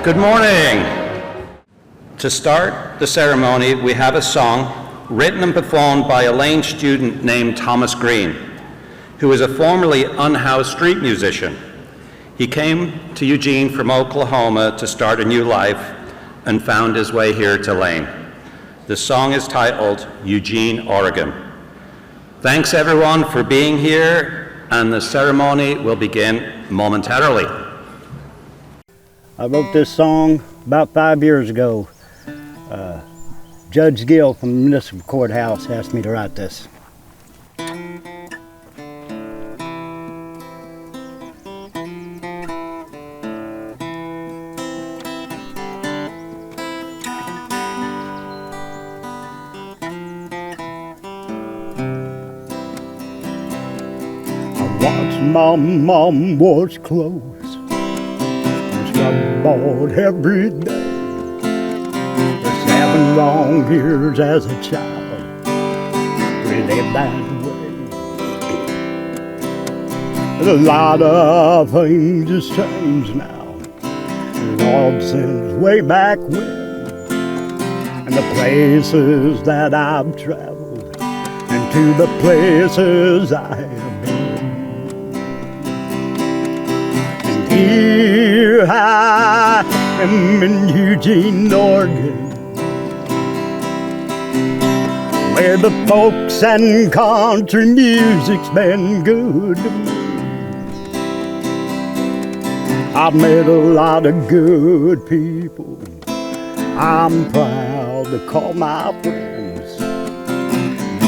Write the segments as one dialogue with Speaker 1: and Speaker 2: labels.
Speaker 1: Good morning. To start the ceremony, we have a song written and performed by a Lane student named Thomas Green, who is a formerly unhoused street musician. He came to Eugene from Oklahoma to start a new life and found his way here to Lane. The song is titled Eugene, Oregon. Thanks everyone for being here, and the ceremony will begin momentarily.
Speaker 2: I wrote this song about 5 years ago. Judge Gill from the Municipal Courthouse asked me to write this. Once my mom was close, troubled every day. For 7 long years as a child, we lived that way. A lot of things has changed now, Lord, since way back when. And the places that I've traveled, and to the places I have been. Here I am in Eugene, Oregon, where the folks and country music's been good to me. I've met a lot of good people I'm proud to call my friends.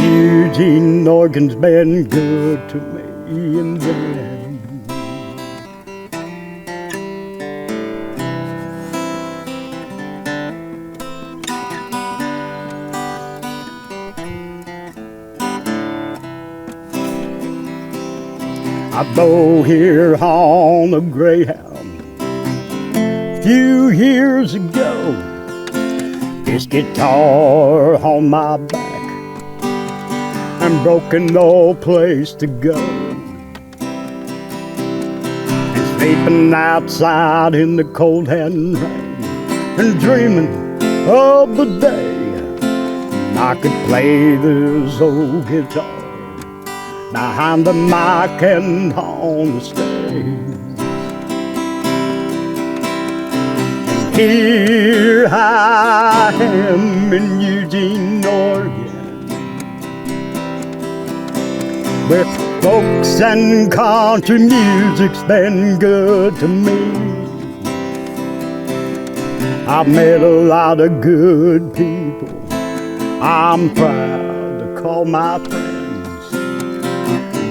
Speaker 2: Eugene, Oregon's been good to me and them. I go here on a Greyhound a few years ago. This guitar on my back and broken no place to go. And sleeping outside in the cold and rain and dreaming of the day I could play this old guitar behind the mic and on the stage. Here I am in Eugene, Oregon, where folks and country music's been good to me. I've met a lot of good people I'm proud to call my friends.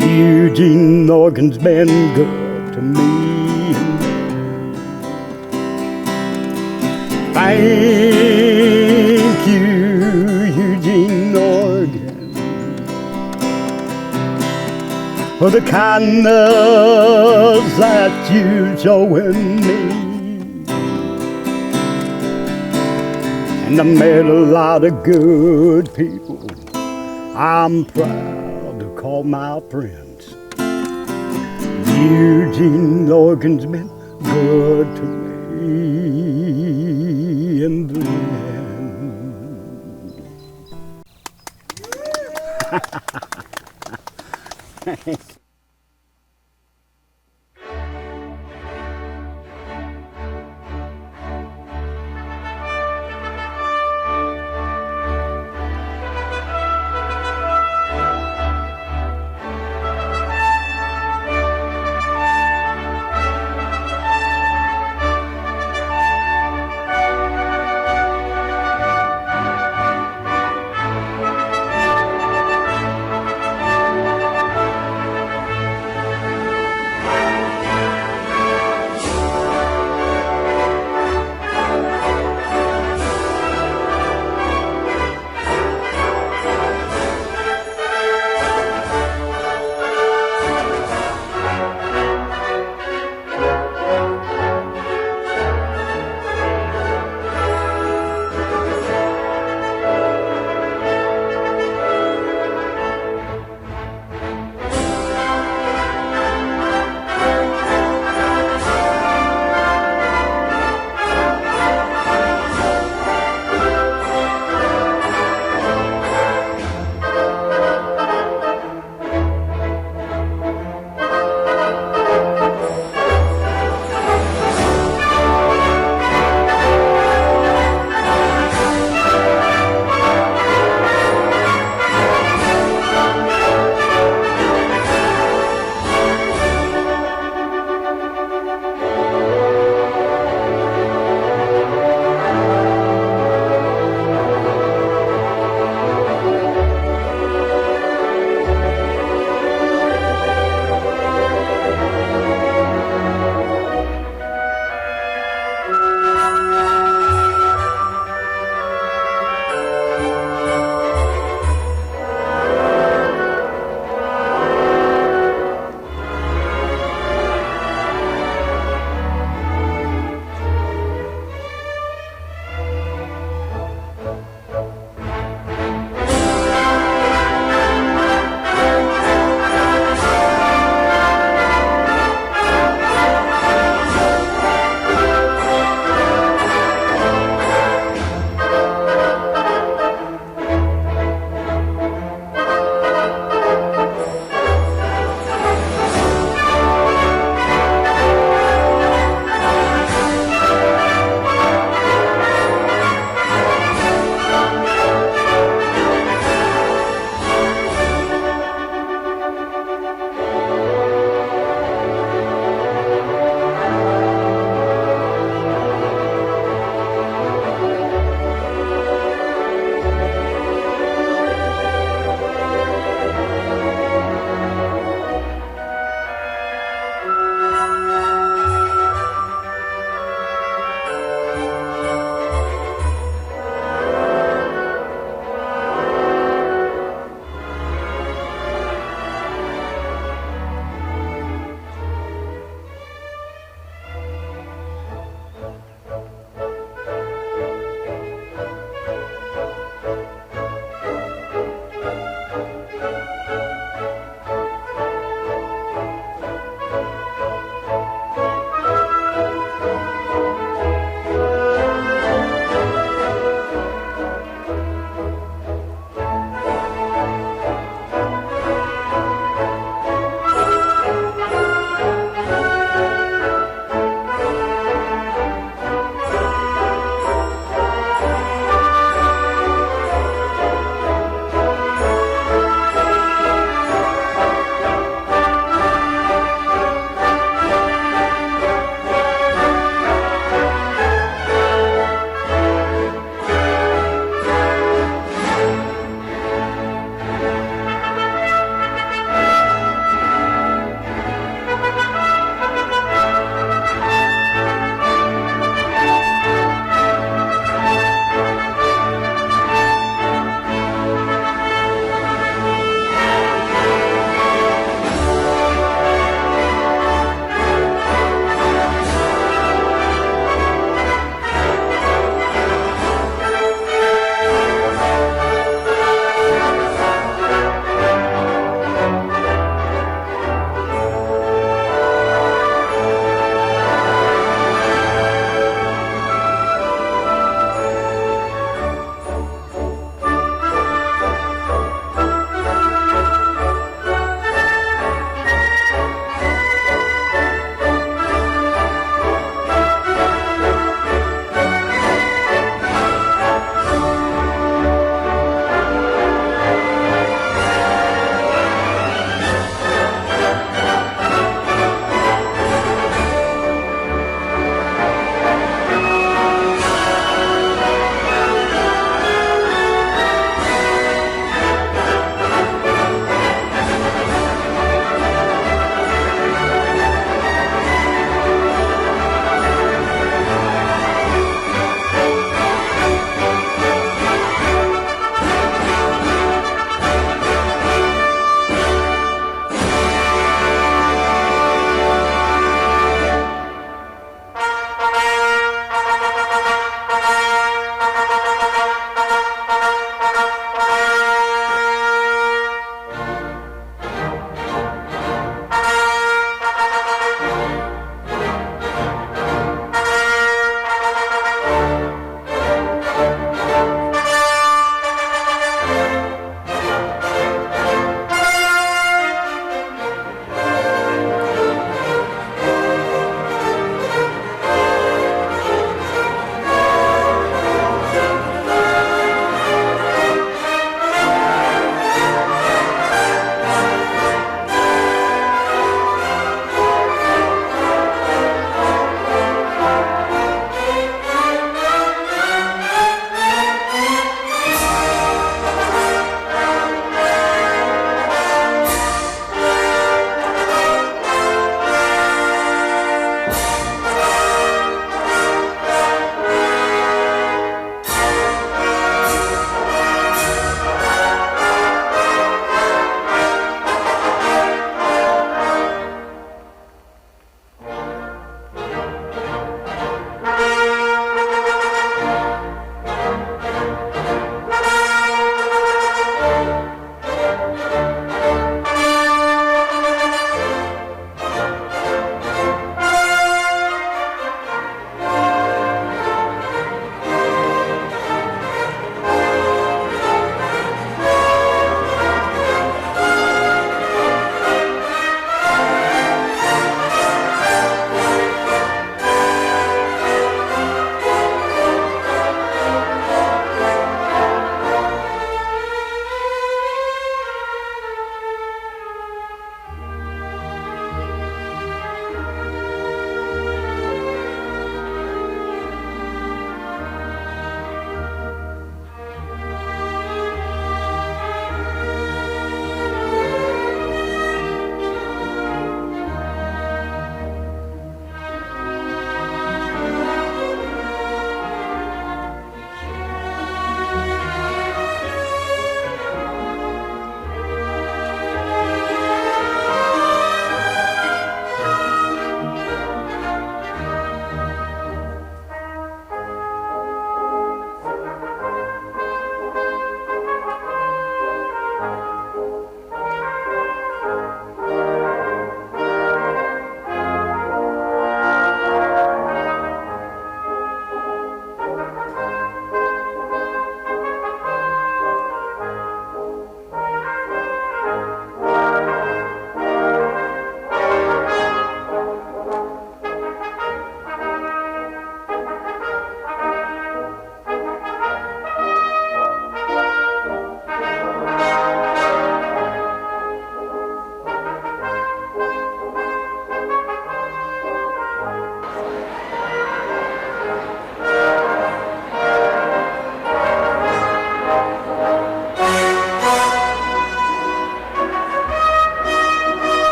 Speaker 2: Eugene, Oregon's been good to me. Thank you, Eugene, Oregon, for the kindness that you showing me. And I met a lot of good people I'm proud to call my friends. Eugene, Oregon's been good to me in the end.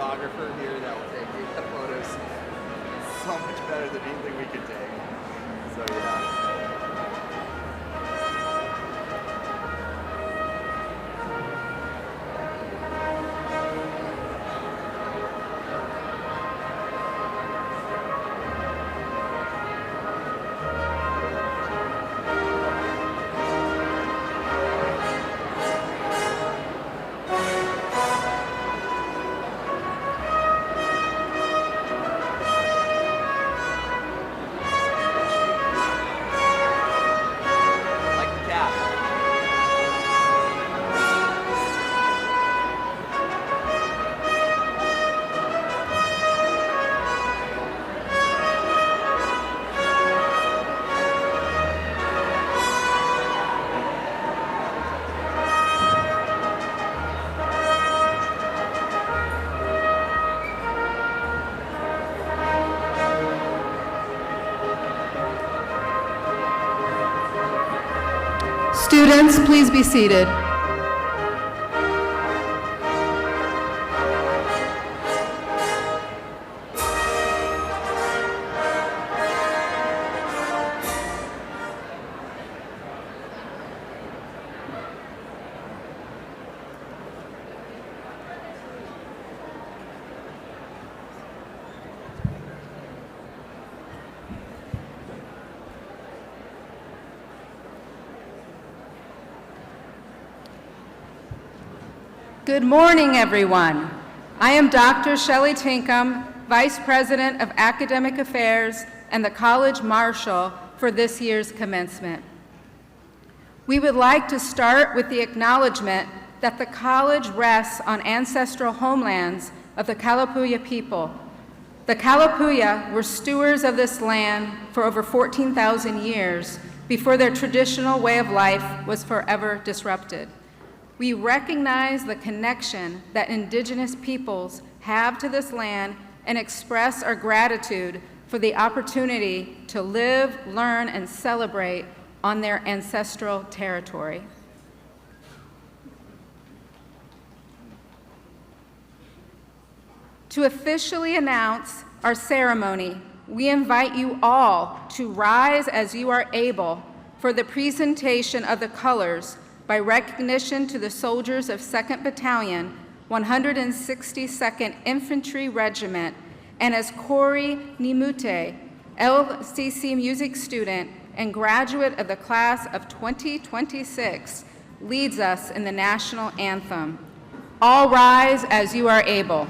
Speaker 3: photographer here that will take the photos so much better than anything we could take. So yeah.
Speaker 4: Students, please be seated. Good morning, everyone. I am Dr. Shelley Tinkham, Vice President of Academic Affairs and the College Marshal for this year's commencement. We would like to start with the acknowledgement that the college rests on ancestral homelands of the Kalapuya people. The Kalapuya were stewards of this land for over 14,000 years before their traditional way of life was forever disrupted. We recognize the connection that Indigenous peoples have to this land and express our gratitude for the opportunity to live, learn, and celebrate on their ancestral territory. To officially announce our ceremony, we invite you all to rise as you are able for the presentation of the colors by recognition to the soldiers of 2nd Battalion, 162nd Infantry Regiment, and as Corey Nimute, LCC music student and graduate of the class of 2026, leads us in the national anthem. All rise as you are able.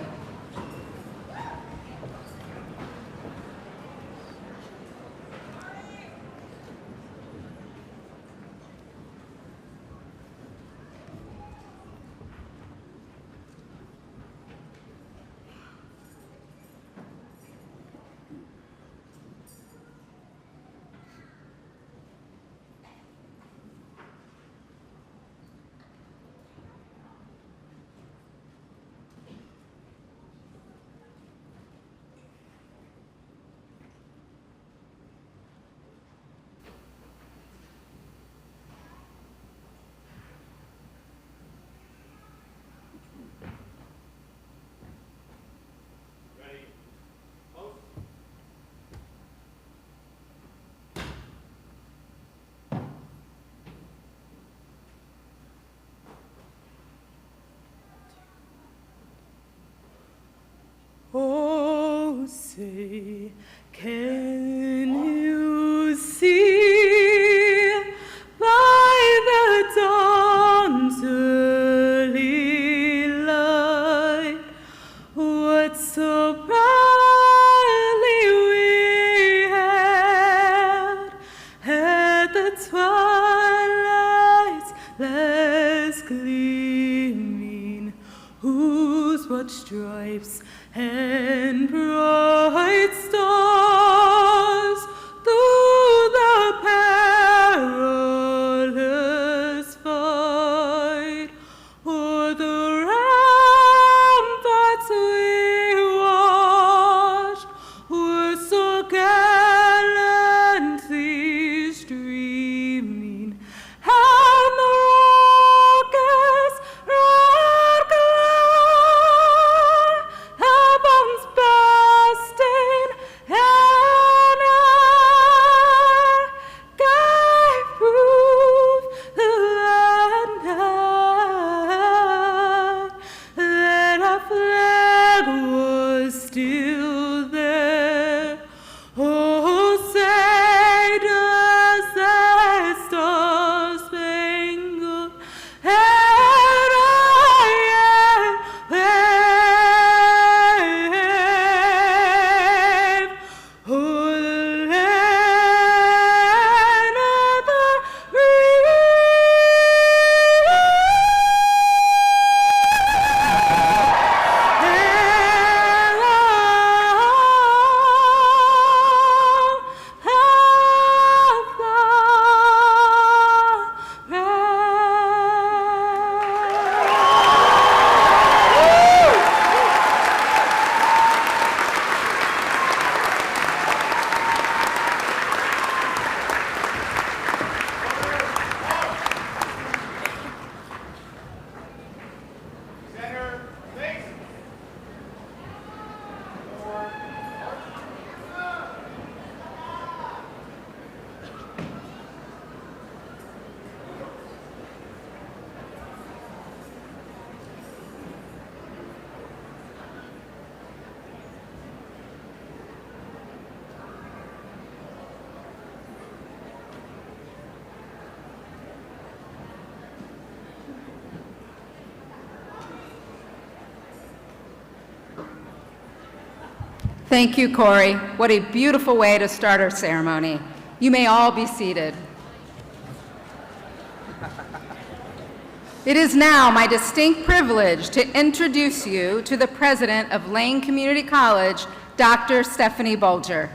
Speaker 5: Oh, say, can you see by the dawn's early light what so proudly we had the twilight's last gleaming, whose broad stripes and bright stars through the perilous fight o'er the ramparts we watched were so gallantly streaming, and the rocket's red glare
Speaker 4: Thank you, Corey. What a beautiful way to start our ceremony. You may all be seated. It is now my distinct privilege to introduce you to the president of Lane Community College, Dr. Stephanie Bulger.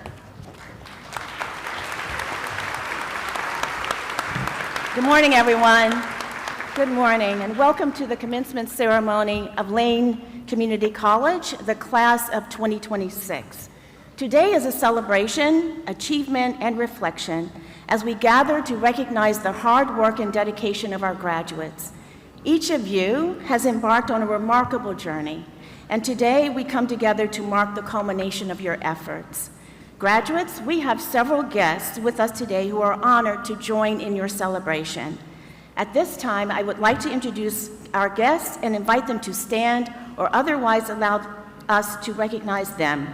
Speaker 6: Good morning, everyone. Good morning, and welcome to the commencement ceremony of Lane Community College, the class of 2026. Today is a celebration, achievement, and reflection as we gather to recognize the hard work and dedication of our graduates. Each of you has embarked on a remarkable journey, and today we come together to mark the culmination of your efforts. Graduates, we have several guests with us today who are honored to join in your celebration. At this time, I would like to introduce our guests and invite them to stand or otherwise allow us to recognize them.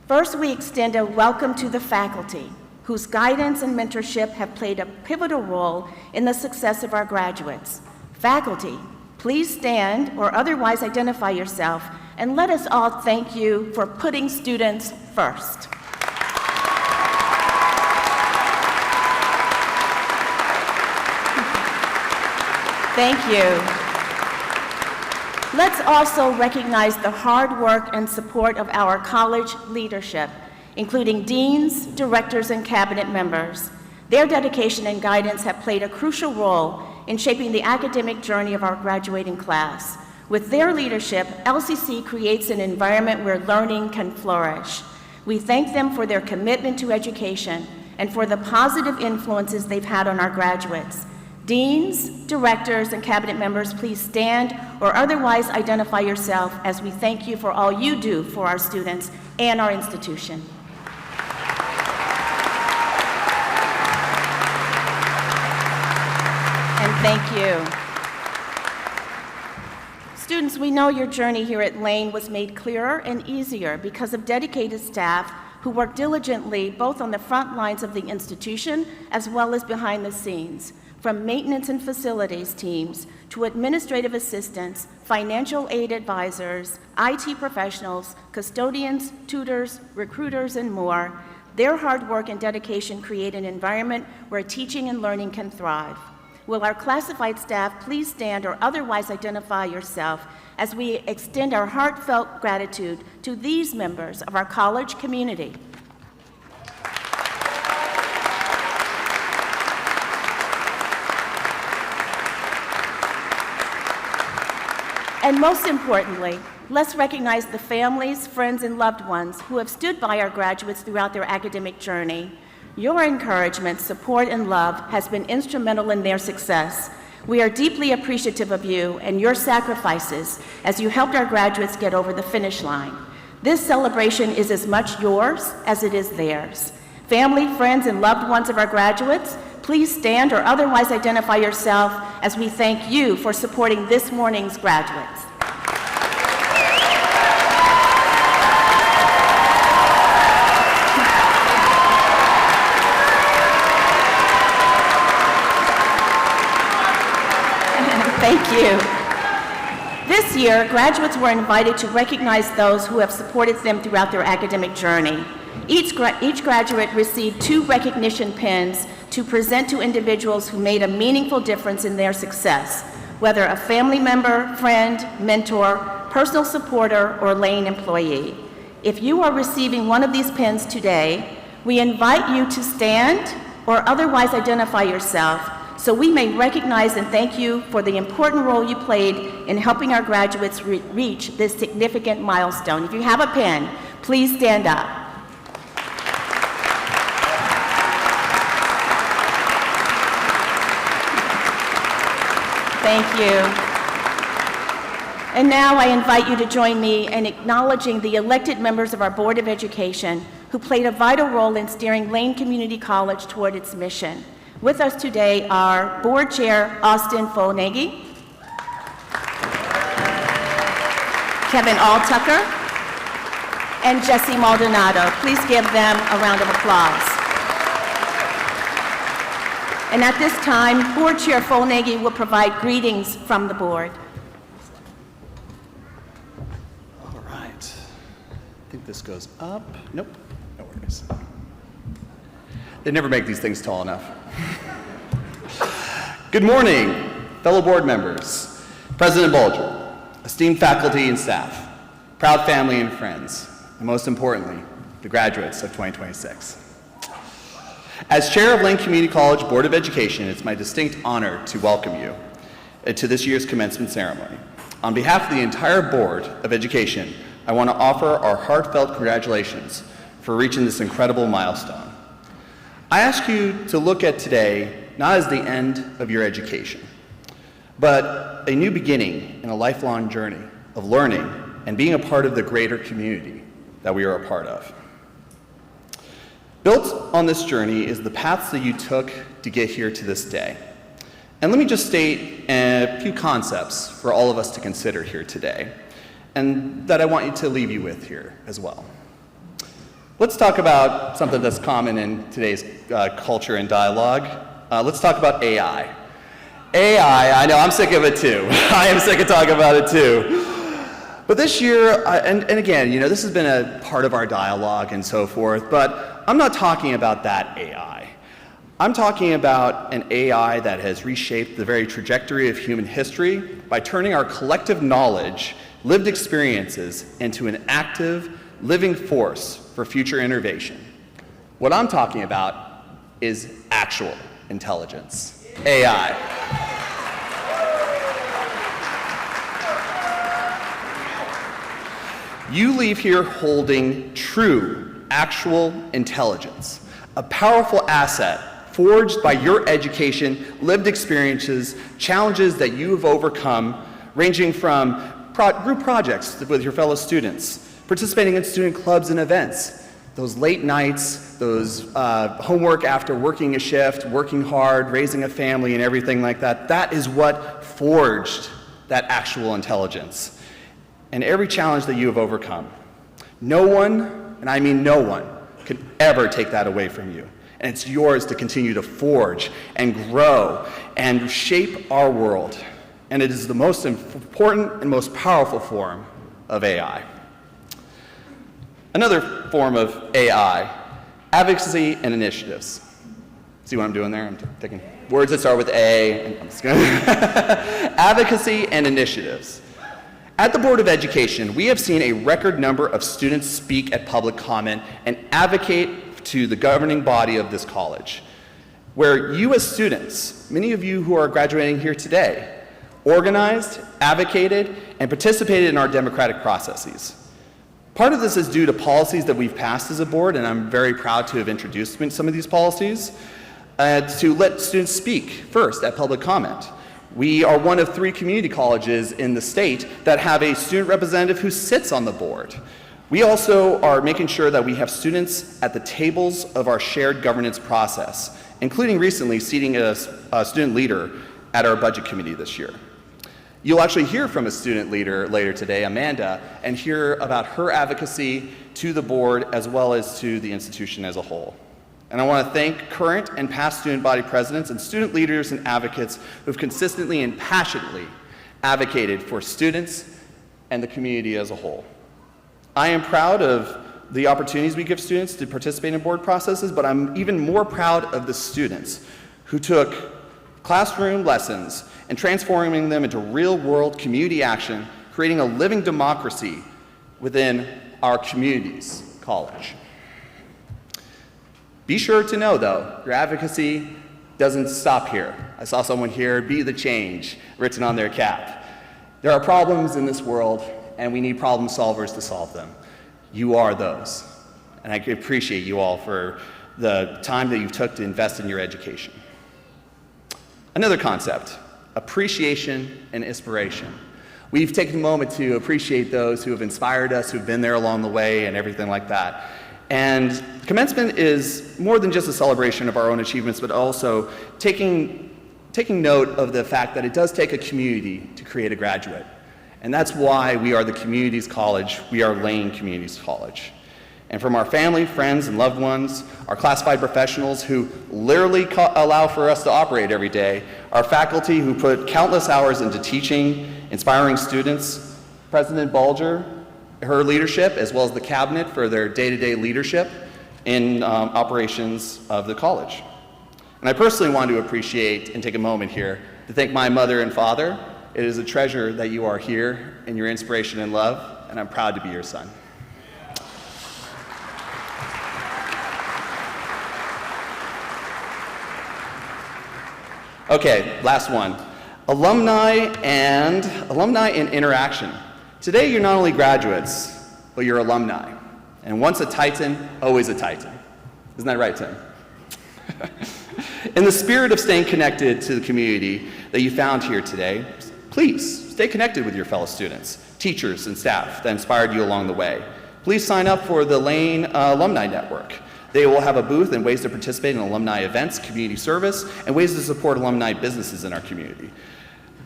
Speaker 6: First, we extend a welcome to the faculty, whose guidance and mentorship have played a pivotal role in the success of our graduates. Faculty, please stand or otherwise identify yourself, and let us all thank you for putting students first. Thank you. Let's also recognize the hard work and support of our college leadership, including deans, directors, and cabinet members. Their dedication and guidance have played a crucial role in shaping the academic journey of our graduating class. With their leadership, LCC creates an environment where learning can flourish. We thank them for their commitment to education and for the positive influences they've had on our graduates. Deans, directors, and cabinet members, please stand or otherwise identify yourself as we thank you for all you do for our students and our institution. And thank you. Students, we know your journey here at Lane was made clearer and easier because of dedicated staff who work diligently both on the front lines of the institution as well as behind the scenes. From maintenance and facilities teams to administrative assistants, financial aid advisors, IT professionals, custodians, tutors, recruiters, and more, their hard work and dedication create an environment where teaching and learning can thrive. Will our classified staff please stand or otherwise identify yourself as we extend our heartfelt gratitude to these members of our college community. And most importantly, let's recognize the families, friends, and loved ones who have stood by our graduates throughout their academic journey. Your encouragement, support, and love has been instrumental in their success. We are deeply appreciative of you and your sacrifices as you helped our graduates get over the finish line. This celebration is as much yours as it is theirs. Family, friends, and loved ones of our graduates, please stand or otherwise identify yourself as we thank you for supporting this morning's graduates. Thank you. This year, graduates were invited to recognize those who have supported them throughout their academic journey. Each graduate received 2 recognition pins to present to individuals who made a meaningful difference in their success, whether a family member, friend, mentor, personal supporter, or Lane employee. If you are receiving one of these pins today, we invite you to stand or otherwise identify yourself so we may recognize and thank you for the important role you played in helping our graduates reach this significant milestone. If you have a pin, please stand up. Thank you. And now I invite you to join me in acknowledging the elected members of our Board of Education who played a vital role in steering Lane Community College toward its mission. With us today are Board Chair Austin Foelnagel, Kevin Alltucker, and Jesse Maldonado. Please give them a round of applause. And at this time, Board Chair Foelnagel will provide greetings from the board.
Speaker 7: All right.
Speaker 3: think this goes up. Nope, no worries. They never make these things tall enough. Good morning, fellow board members, President Bulger, esteemed faculty and staff, proud family and friends, and most importantly, the graduates of 2026. As chair of Lane Community College Board of Education, it's my distinct honor to welcome you to this year's commencement ceremony. On behalf of the entire Board of Education, I want to offer our heartfelt congratulations for reaching this incredible milestone. I ask you to look at today not as the end of your education, but a new beginning in a lifelong journey of learning and being a part of the greater community that we are a part of. Built on this journey is the paths that you took to get here to this day. And let me just state a few concepts for all of us to consider here today, and that I want you to leave you with here as well. Let's talk about something that's common in today's culture and dialogue. Let's talk about AI. AI, I know, I'm sick of it too. I am sick of talking about it too. But this year, and again, you know, this has been a part of our dialogue and so forth, but I'm not talking about that AI. I'm talking about an AI that has reshaped the very trajectory of human history by turning our collective knowledge, lived experiences, into an active, living force for future innovation. What I'm talking about is actual intelligence, AI. You leave here holding true, actual intelligence, a powerful asset forged by your education, lived experiences, challenges that you have overcome, ranging from group projects with your fellow students, participating in student clubs and events, those late nights, those homework after working a shift, working hard, raising a family and everything like that. That is what forged that actual intelligence. And every challenge that you have overcome, no one, and I mean no one, could ever take that away from you. And it's yours to continue to forge and grow and shape our world. And it is the most important and most powerful form of AI. Another form of AI, advocacy and initiatives. See what I'm doing there? I'm taking words that start with A, and I'm just gonna advocacy and initiatives. At the Board of Education, we have seen a record number of students speak at public comment and advocate to the governing body of this college, where you as students, many of you who are graduating here today, organized, advocated, and participated in our democratic processes. Part of this is due to policies that we've passed as a board, and I'm very proud to have introduced some of these policies, to let students speak first at public comment. We are one of 3 community colleges in the state that have a student representative who sits on the board. We also are making sure that we have students at the tables of our shared governance process, including recently seating a student leader at our budget committee this year. You'll actually hear from a student leader later today, Amanda, and hear about her advocacy to the board as well as to the institution as a whole. And I want to thank current and past student body presidents and student leaders and advocates who have consistently and passionately advocated for students and the community as a whole. I am proud of the opportunities we give students to participate in board processes, but I'm even more proud of the students who took classroom lessons and transforming them into real-world community action, creating a living democracy within our community's college. Be sure to know, though, your advocacy doesn't stop here. I saw someone here, "Be the change," written on their cap. There are problems in this world, and we need problem solvers to solve them. You are those. And I appreciate you all for the time that you took to invest in your education. Another concept, appreciation and inspiration. We've taken a moment to appreciate those who have inspired us, who've been there along the way, and everything like that. And commencement is more than just a celebration of our own achievements, but also taking note of the fact that it does take a community to create a graduate. And that's why we are the community's college. We are Lane Community's College. And from our family, friends, and loved ones, our classified professionals who literally allow for us to operate every day, our faculty who put countless hours into teaching, inspiring students, President Bulger, her leadership, as well as the cabinet for their day-to-day leadership in operations of the college. And I personally want to appreciate and take a moment here to thank my mother and father. It is a treasure that you are here and your inspiration and love, and I'm proud to be your son. Okay, last one. Alumni and interaction. Today you're not only graduates, but you're alumni. And once a Titan, always a Titan. Isn't that right, Tim? In the spirit of staying connected to the community that you found here today, please stay connected with your fellow students, teachers, and staff that inspired you along the way. Please sign up for the Lane Alumni Network. They will have a booth and ways to participate in alumni events, community service, and ways to support alumni businesses in our community.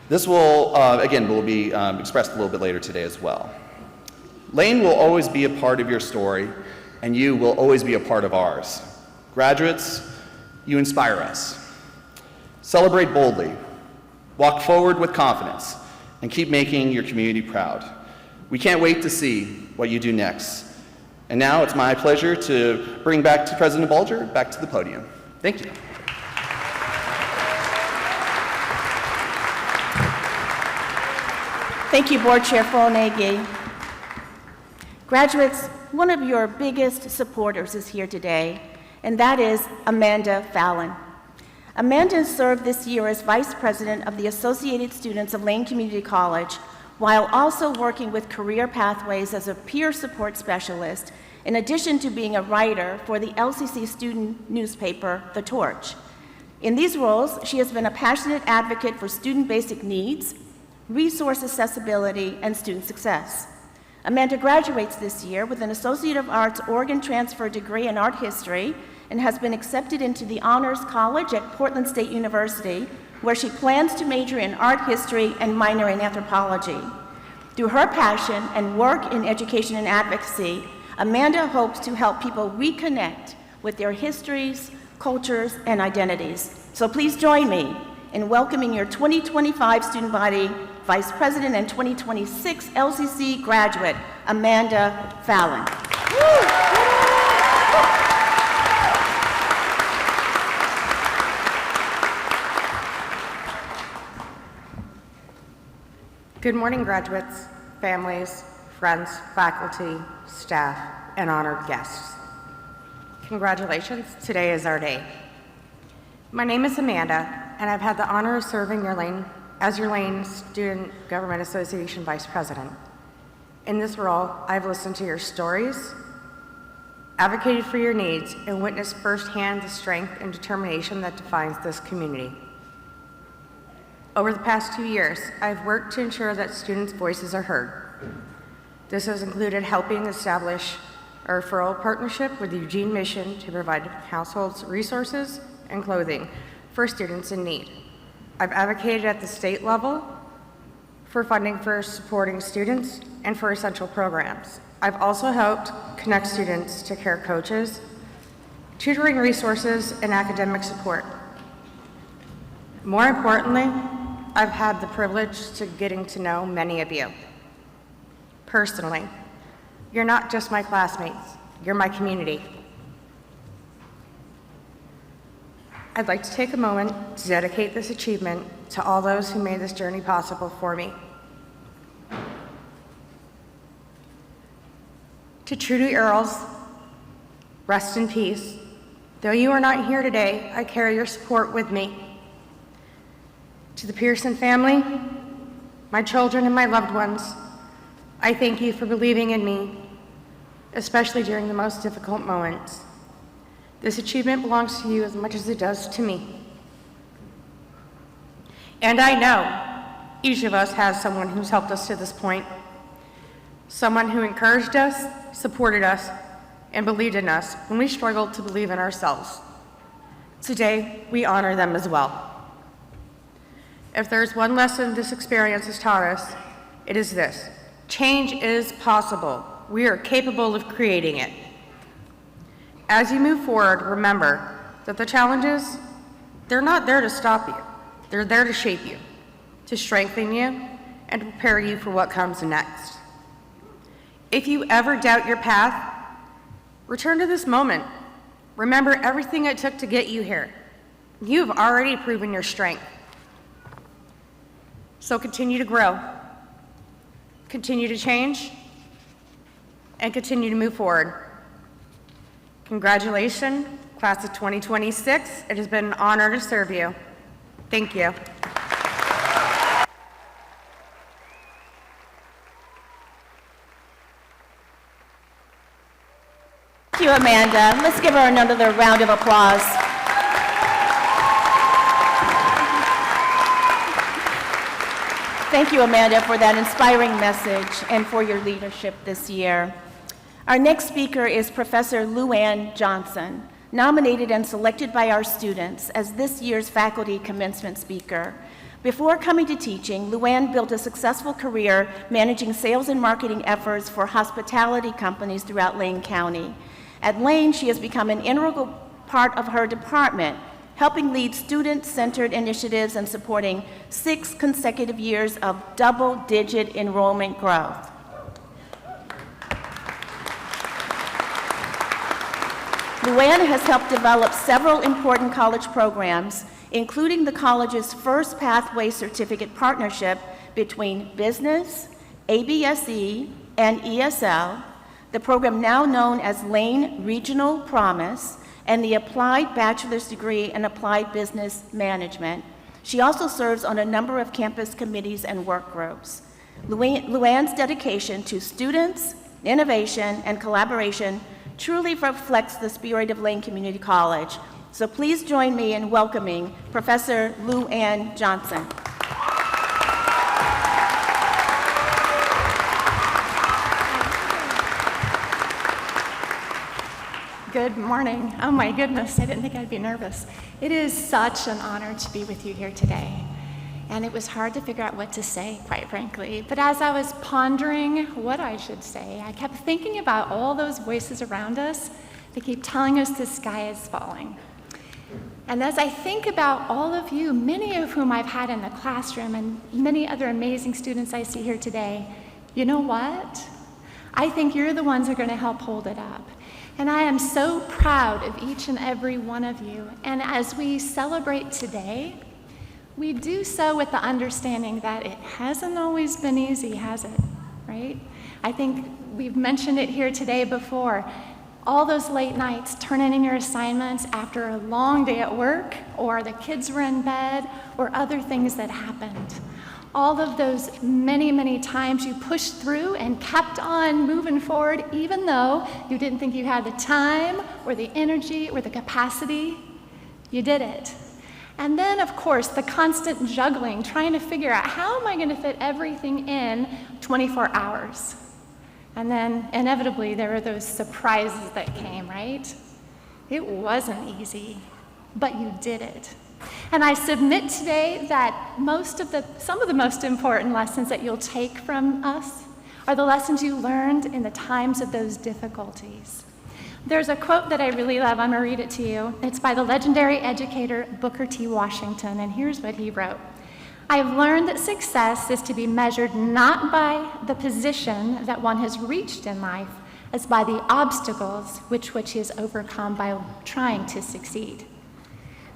Speaker 3: This will, again, will be expressed a little bit later today as well. Lane will always be a part of your story, and you will always be a part of ours. Graduates, you inspire us. Celebrate boldly, walk forward with confidence, and keep making your community proud. We can't wait to see what you do next. And now it's my pleasure to bring back to President Bulger back to the podium. Thank you.
Speaker 6: Thank you, Board Chair Fonagy. Graduates, one of your biggest supporters is here today, and that is Amanda Fallon. Amanda served this year as Vice President of the Associated Students of Lane Community College, while also working with Career Pathways as a peer support specialist, in addition to being a writer for the LCC student newspaper, The Torch. In these roles, she has been a passionate advocate for student basic needs, resource accessibility, and student success. Amanda graduates this year with an Associate of Arts Oregon Transfer degree in art history and has been accepted into the Honors College at Portland State University, where she plans to major in art history and minor in anthropology. Through her passion and work in education and advocacy, Amanda hopes to help people reconnect with their histories, cultures, and identities. So please join me in welcoming your 2025 student body Vice President and 2026 LCC graduate, Amanda Fallon.
Speaker 7: Good morning, graduates, families, friends, faculty, staff, and honored guests. Congratulations, today is our day. My name is Amanda, and I've had the honor of serving as your Lane Student Government Association Vice President. In this role, I've listened to your stories, advocated for your needs, and witnessed firsthand the strength and determination that defines this community. Over the past 2 years, I've worked to ensure that students' voices are heard. This has included helping establish a referral partnership with the Eugene Mission to provide households resources and clothing for students in need. I've advocated at the state level for funding for supporting students and for essential programs. I've also helped connect students to care coaches, tutoring resources, and academic support. More importantly, I've had the privilege to getting to know many of you. Personally, you're not just my classmates, you're my community. I'd like to take a moment to dedicate this achievement to all those who made this journey possible for me. To Trudy Earls, rest in peace. Though you are not here today, I carry your support with me. To the Pearson family, my children and my loved ones, I thank you for believing in me, especially during the most difficult moments. This achievement belongs to you as much as it does to me. And I know each of us has someone who's helped us to this point, someone who encouraged us, supported us, and believed in us when we struggled to believe in ourselves. Today, we honor them as well. If there's one lesson this experience has taught us, it is this: change is possible. We are capable of creating it. As you move forward, remember that the challenges, they're not there to stop you. They're there to shape you, to strengthen you, and to prepare you for what comes next. If you ever doubt your path, return to this moment. Remember everything it took to get you here. You have already proven your strength. So continue to grow, continue to change, and continue to move forward. Congratulations, class of 2026. It has been an honor to serve you. Thank you.
Speaker 6: Thank you, Amanda. Let's give her another round of applause. Thank you, Amanda, for that inspiring message and for your leadership this year. Our next speaker is Professor Luann Johnson, nominated and selected by our students as this year's faculty commencement speaker. Before coming to teaching, Luann built a successful career managing sales and marketing efforts for hospitality companies throughout Lane County. At Lane, she has become an integral part of her department, helping lead student-centered initiatives and supporting 6 consecutive years of double-digit enrollment growth. Luann has helped develop several important college programs, including the college's first pathway certificate partnership between business, ABSE, and ESL, the program now known as Lane Regional Promise, and the Applied Bachelor's Degree in Applied Business Management. She also serves on a number of campus committees and work groups. Luann's dedication to students, innovation, and collaboration truly reflects the spirit of Lane Community College. So please join me in welcoming Professor Luann Johnson.
Speaker 8: Good morning. Oh my goodness, I didn't think I'd be nervous. It is such an honor to be with you here today. And it was hard to figure out what to say, quite frankly. But as I was pondering what I should say, I kept thinking about all those voices around us that keep telling us the sky is falling. And as I think about all of you, many of whom I've had in the classroom and many other amazing students I see here today, you know what? I think you're the ones who are going to help hold it up. And I am so proud of each and every one of you. And as we celebrate today, we do so with the understanding that it hasn't always been easy, has it? Right? I think we've mentioned it here today before. All those late nights turning in your assignments after a long day at work, or the kids were in bed, or other things that happened. All of those many, many times you pushed through and kept on moving forward, even though you didn't think you had the time, or the energy, or the capacity, you did it. And then, of course, the constant juggling, trying to figure out how am I going to fit everything in 24 hours? And then, inevitably, there were those surprises that came, right? It wasn't easy, but you did it. And I submit today that some of the most important lessons that you'll take from us are the lessons you learned in the times of those difficulties. There's a quote that I really love. I'm going to read it to you. It's by the legendary educator Booker T. Washington, and here's what he wrote. I've learned that success is to be measured not by the position that one has reached in life, as by the obstacles which he has overcome by trying to succeed.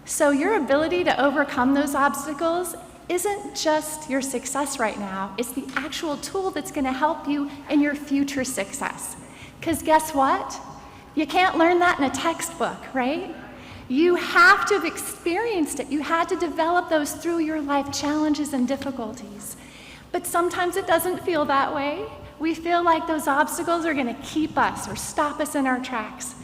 Speaker 8: So your ability to overcome those obstacles isn't just your success right now, it's the actual tool that's going to help you in your future success. Because guess what? You can't learn that in a textbook, right? You have to have experienced it. You had to develop those through your life challenges and difficulties. But sometimes it doesn't feel that way. We feel like those obstacles are going to keep us or stop us in our tracks.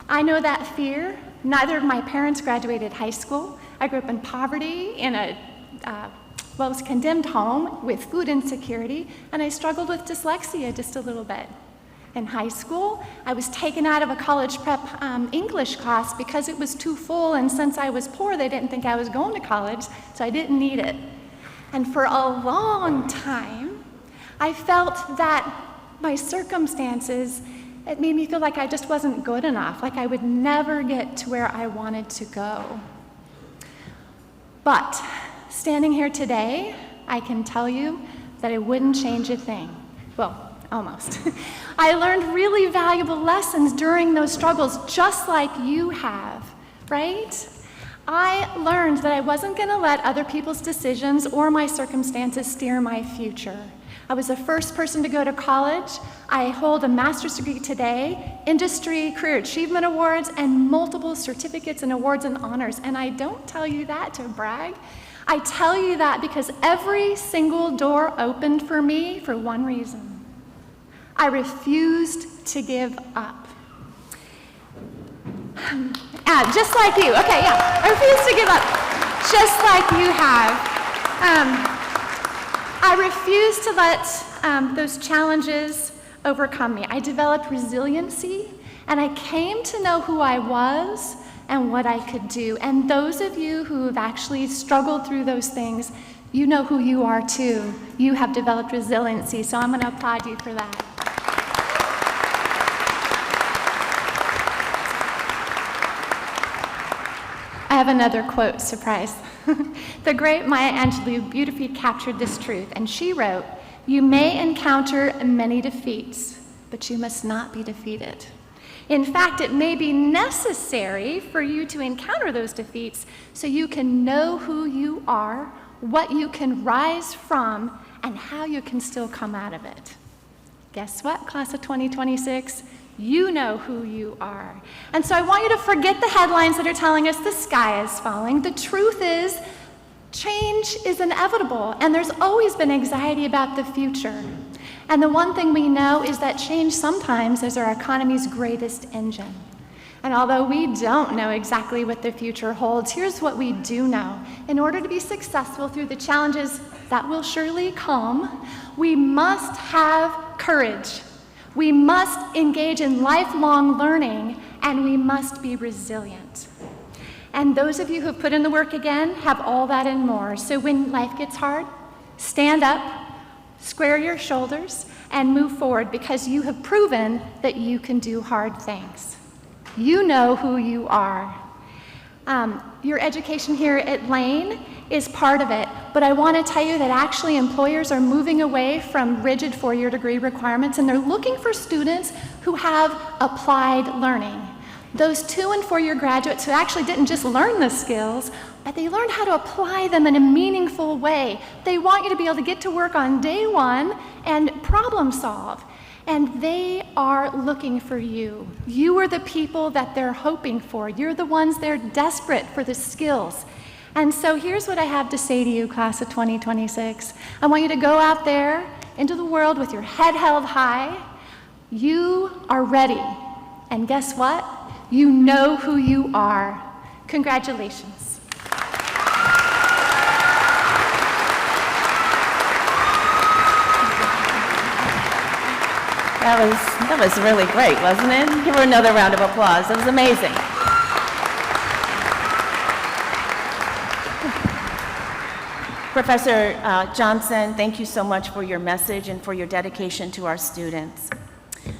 Speaker 8: I know that fear. Neither of my parents graduated high school. I grew up in poverty in a was condemned home with food insecurity, and I struggled with dyslexia just a little bit. In high school, I was taken out of a college prep English class because it was too full, and since I was poor, they didn't think I was going to college, so I didn't need it. And for a long time, I felt that my circumstances, it made me feel like I just wasn't good enough, like I would never get to where I wanted to go. But standing here today, I can tell you that it wouldn't change a thing. Well, almost. I learned really valuable lessons during those struggles, just like you have, right? I learned that I wasn't going to let other people's decisions or my circumstances steer my future. I was the first person to go to college. I hold a master's degree today, industry career achievement awards, and multiple certificates and awards and honors. And I don't tell you that to brag. I tell you that because every single door opened for me for one reason. I refused to give up. Just like you. Okay, yeah. I refuse to give up, just like you have. I refuse to let those challenges overcome me. I developed resiliency, and I came to know who I was and what I could do. And those of you who have actually struggled through those things, you know who you are too. You have developed resiliency, so I'm going to applaud you for that. I have another quote, surprise. The great Maya Angelou beautifully captured this truth, and she wrote, "You may encounter many defeats, but you must not be defeated. In fact, it may be necessary for you to encounter those defeats so you can know who you are, what you can rise from, and how you can still come out of it." Guess what, class of 2026? You know who you are. And so I want you to forget the headlines that are telling us the sky is falling. The truth is, change is inevitable, and there's always been anxiety about the future. And the one thing we know is that change sometimes is our economy's greatest engine. And although we don't know exactly what the future holds, here's what we do know. In order to be successful through the challenges that will surely come, we must have courage. We must engage in lifelong learning, and we must be resilient. And those of you who've put in the work again have all that and more. So when life gets hard, stand up, square your shoulders, and move forward, because you have proven that you can do hard things. You know who you are. Your education here at Lane is part of it, but I want to tell you that actually employers are moving away from rigid four-year degree requirements, and they're looking for students who have applied learning. Those 2- and 4-year graduates who actually didn't just learn the skills, but they learned how to apply them in a meaningful way. They want you to be able to get to work on day one and problem solve. And they are looking for you. You are the people that they're hoping for. You're the ones they're desperate for the skills. And so here's what I have to say to you, class of 2026. I want you to go out there into the world with your head held high. You are ready. And guess what? You know who you are. Congratulations.
Speaker 6: That was really great, wasn't it? Give her another round of applause. That was amazing. Professor Johnson, thank you so much for your message and for your dedication to our students.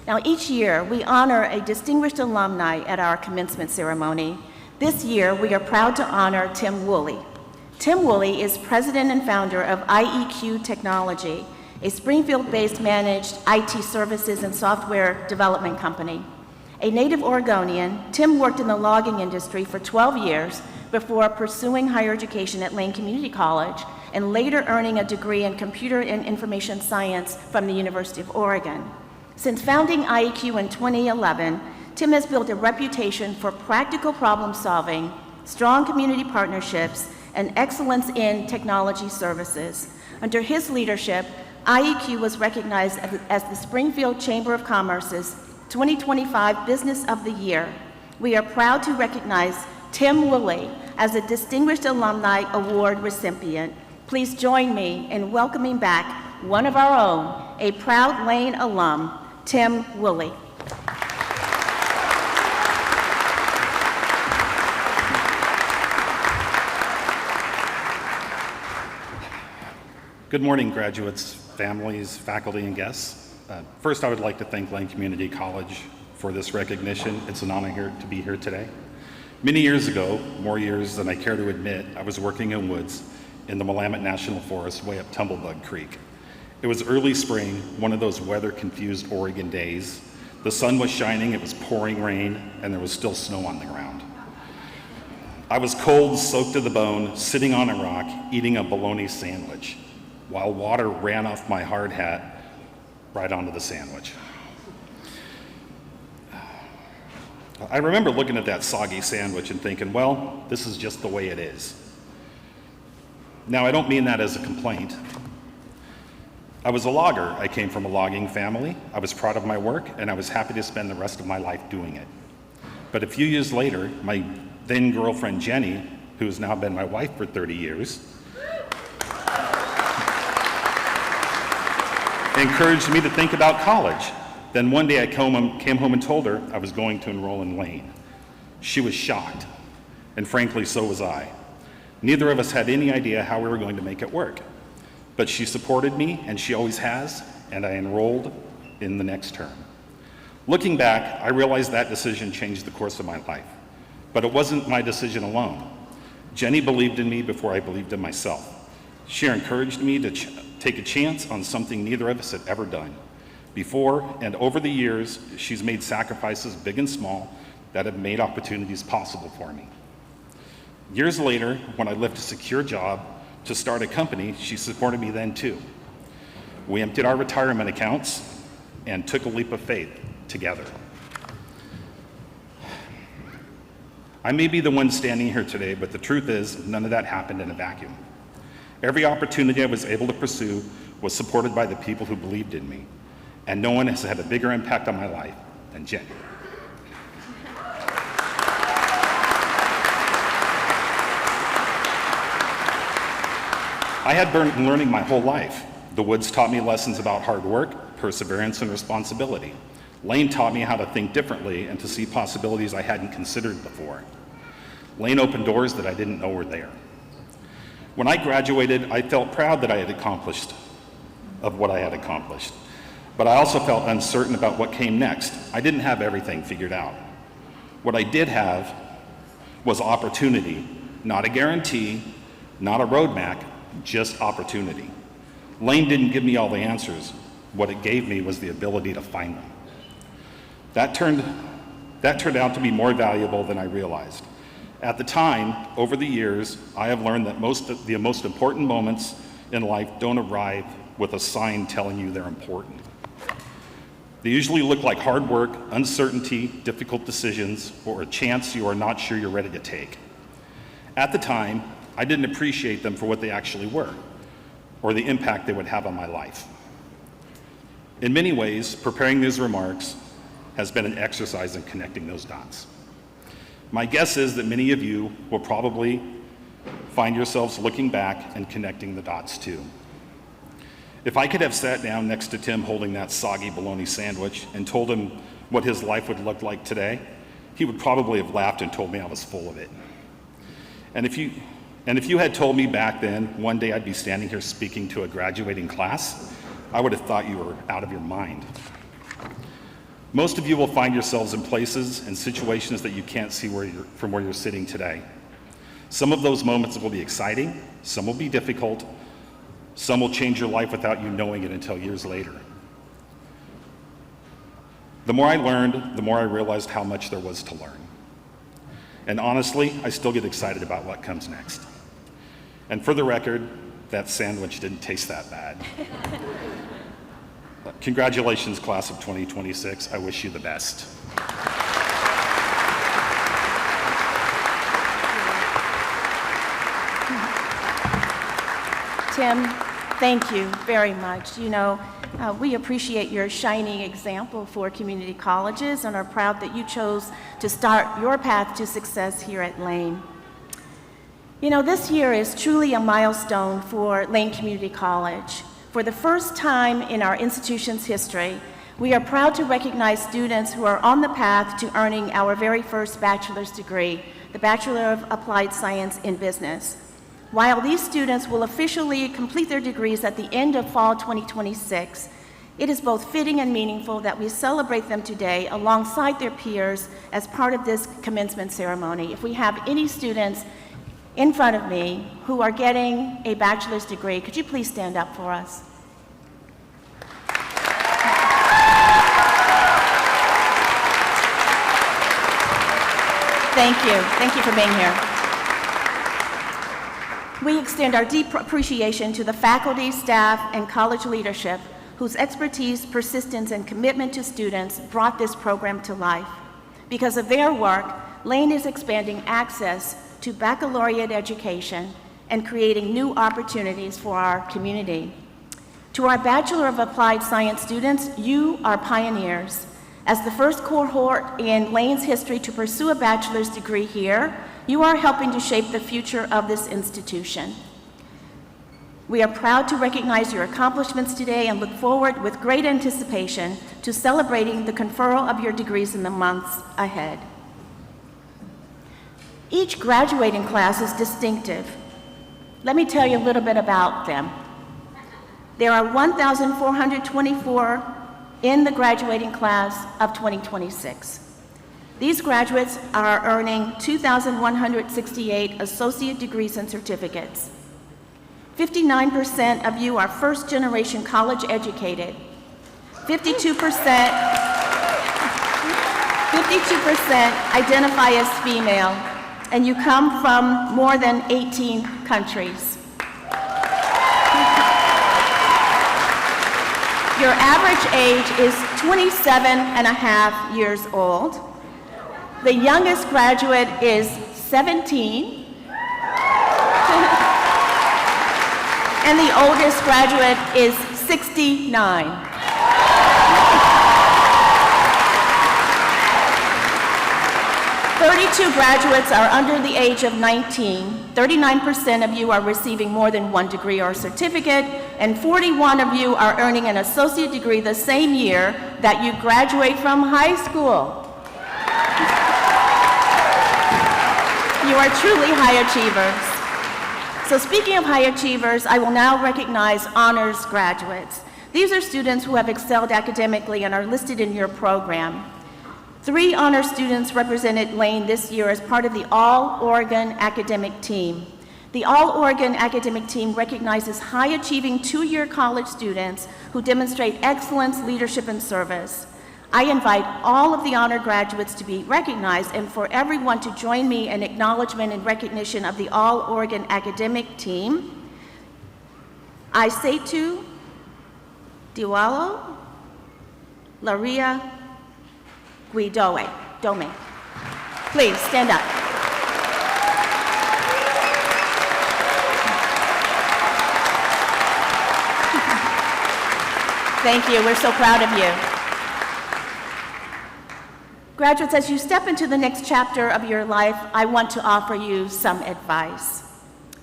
Speaker 6: Now, each year, we honor a distinguished alumni at our commencement ceremony. This year, we are proud to honor Tim Woolley. Tim Woolley is president and founder of IEQ Technology, a Springfield-based managed IT services and software development company. A native Oregonian, Tim worked in the logging industry for 12 years before pursuing higher education at Lane Community College and later earning a degree in computer and information science from the University of Oregon. Since founding IEQ in 2011, Tim has built a reputation for practical problem solving, strong community partnerships, and excellence in technology services. Under his leadership, IEQ was recognized as the Springfield Chamber of Commerce's 2025 Business of the Year. We are proud to recognize Tim Woolley as a Distinguished Alumni Award recipient. Please join me in welcoming back one of our own, a proud Lane alum, Tim Woolley.
Speaker 9: Good morning, graduates, families, faculty, and guests. First, I would like to thank Lane Community College for this recognition. It's an honor to be here today. Many years ago, more years than I care to admit, I was working in woods in the Willamette National Forest way up Tumblebug Creek. It was early spring, one of those weather-confused Oregon days. The sun was shining, it was pouring rain, and there was still snow on the ground. I was cold, soaked to the bone, sitting on a rock, eating a bologna sandwich, while water ran off my hard hat right onto the sandwich. I remember looking at that soggy sandwich and thinking, well, this is just the way it is. Now, I don't mean that as a complaint. I was a logger. I came from a logging family. I was proud of my work, and I was happy to spend the rest of my life doing it. But a few years later, my then girlfriend Jenny, who has now been my wife for 30 years, encouraged me to think about college. Then one day I came home and told her I was going to enroll in Lane. She was shocked, and frankly, so was I. Neither of us had any idea how we were going to make it work. But she supported me, and she always has, and I enrolled in the next term. Looking back, I realized that decision changed the course of my life. But it wasn't my decision alone. Jenny believed in me before I believed in myself. She encouraged me to take a chance on something neither of us had ever done. Before and over the years, she's made sacrifices, big and small, that have made opportunities possible for me. Years later, when I left a secure job to start a company, she supported me then too. We emptied our retirement accounts and took a leap of faith together. I may be the one standing here today, but the truth is, none of that happened in a vacuum. Every opportunity I was able to pursue was supported by the people who believed in me, and no one has had a bigger impact on my life than Jenny. I had been learning my whole life. The woods taught me lessons about hard work, perseverance, and responsibility. Lane taught me how to think differently and to see possibilities I hadn't considered before. Lane opened doors that I didn't know were there. When I graduated, I felt proud that I had accomplished what I had accomplished. But I also felt uncertain about what came next. I didn't have everything figured out. What I did have was opportunity, not a guarantee, not a roadmap, just opportunity. Lane didn't give me all the answers. What it gave me was the ability to find them. That turned out to be more valuable than I realized. At the time, over the years, I have learned that the most important moments in life don't arrive with a sign telling you they're important. They usually look like hard work, uncertainty, difficult decisions, or a chance you are not sure you're ready to take. At the time, I didn't appreciate them for what they actually were, or the impact they would have on my life. In many ways, preparing these remarks has been an exercise in connecting those dots. My guess is that many of you will probably find yourselves looking back and connecting the dots too. If I could have sat down next to Tim holding that soggy bologna sandwich and told him what his life would look like today, he would probably have laughed and told me I was full of it. And if you had told me back then one day I'd be standing here speaking to a graduating class, I would have thought you were out of your mind. Most of you will find yourselves in places and situations that you can't see from where you're sitting today. Some of those moments will be exciting, some will be difficult, some will change your life without you knowing it until years later. The more I learned, the more I realized how much there was to learn. And honestly, I still get excited about what comes next. And for the record, that sandwich didn't taste that bad. Congratulations, class of 2026. I wish you the best.
Speaker 6: Tim, thank you very much. You know, we appreciate your shining example for community colleges and are proud that you chose to start your path to success here at Lane. You know, this year is truly a milestone for Lane Community College. For the first time in our institution's history, we are proud to recognize students who are on the path to earning our very first bachelor's degree, the Bachelor of Applied Science in Business. While these students will officially complete their degrees at the end of fall 2026, it is both fitting and meaningful that we celebrate them today alongside their peers as part of this commencement ceremony. If we have any students in front of me who are getting a bachelor's degree, could you please stand up for us? Thank you. Thank you for being here. We extend our deep appreciation to the faculty, staff, and college leadership whose expertise, persistence, and commitment to students brought this program to life. Because of their work, Lane is expanding access to baccalaureate education and creating new opportunities for our community. To our Bachelor of Applied Science students, you are pioneers. As the first cohort in Lane's history to pursue a bachelor's degree here, you are helping to shape the future of this institution. We are proud to recognize your accomplishments today and look forward with great anticipation to celebrating the conferral of your degrees in the months ahead. Each graduating class is distinctive. Let me tell you a little bit about them. There are 1,424 in the graduating class of 2026. These graduates are earning 2,168 associate degrees and certificates. 59% of you are first-generation college educated. 52% identify as female, and you come from more than 18 countries. Your average age is 27.5 years old. The youngest graduate is 17. And the oldest graduate is 69. Thirty-two graduates are under the age of 19. 39% of you are receiving more than one degree or certificate, and 41 of you are earning an associate degree the same year that you graduate from high school. You are truly high achievers. So speaking of high achievers, I will now recognize honors graduates. These are students who have excelled academically and are listed in your program. 3 honor students represented Lane this year as part of the All-Oregon Academic Team. The All-Oregon Academic Team recognizes high-achieving 2-year college students who demonstrate excellence, leadership, and service. I invite all of the honor graduates to be recognized and for everyone to join me in acknowledgement and recognition of the All-Oregon Academic Team. Aisetu Diwalo, Laria Dome. Please stand up. Thank you. We're so proud of you. Graduates, as you step into the next chapter of your life, I want to offer you some advice.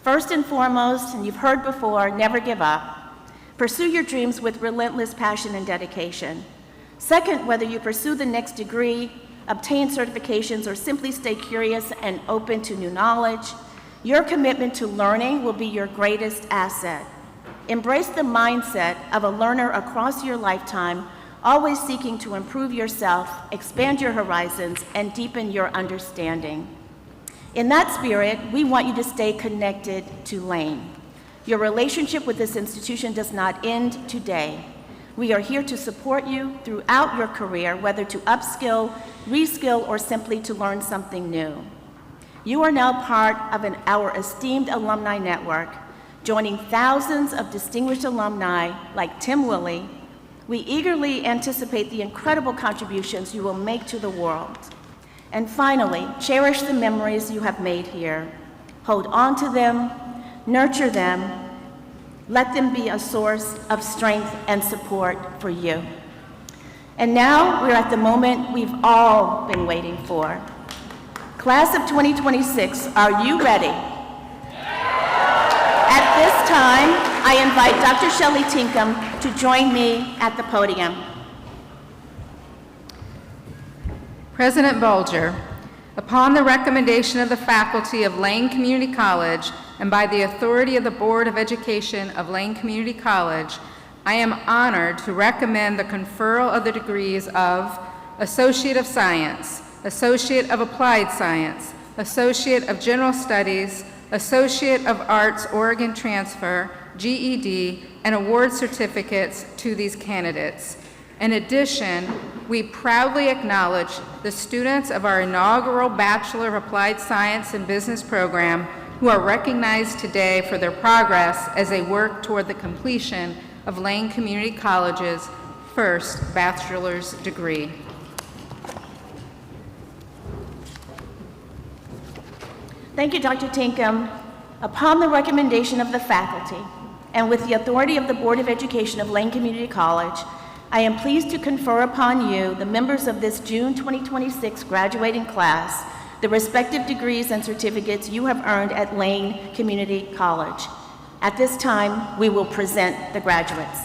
Speaker 6: First and foremost, and you've heard before, never give up. Pursue your dreams with relentless passion and dedication. Second, whether you pursue the next degree, obtain certifications, or simply stay curious and open to new knowledge, your commitment to learning will be your greatest asset. Embrace the mindset of a learner across your lifetime, always seeking to improve yourself, expand your horizons, and deepen your understanding. In that spirit, we want you to stay connected to Lane. Your relationship with this institution does not end today. We are here to support you throughout your career, whether to upskill, reskill, or simply to learn something new. You are now part of our esteemed alumni network, joining thousands of distinguished alumni like Tim Willie. We eagerly anticipate the incredible contributions you will make to the world. And finally, cherish the memories you have made here. Hold on to them, nurture them, let them be a source of strength and support for you. And now we're at the moment we've all been waiting for. Class of 2026, are you ready? At this time, I invite Dr. Shelley Tinkham to join me at the podium.
Speaker 4: President Bolger, upon the recommendation of the faculty of Lane Community College and by the authority of the Board of Education of Lane Community College, I am honored to recommend the conferral of the degrees of Associate of Science, Associate of Applied Science, Associate of General Studies, Associate of Arts Oregon Transfer, GED, and award certificates to these candidates. In addition, we proudly acknowledge the students of our inaugural Bachelor of Applied Science and Business program who are recognized today for their progress as they work toward the completion of Lane Community College's first bachelor's degree.
Speaker 6: Thank you, Dr. Tinkham. Upon the recommendation of the faculty, and with the authority of the Board of Education of Lane Community College, I am pleased to confer upon you, the members of this June 2026 graduating class, the respective degrees and certificates you have earned at Lane Community College. At this time, we will present the graduates.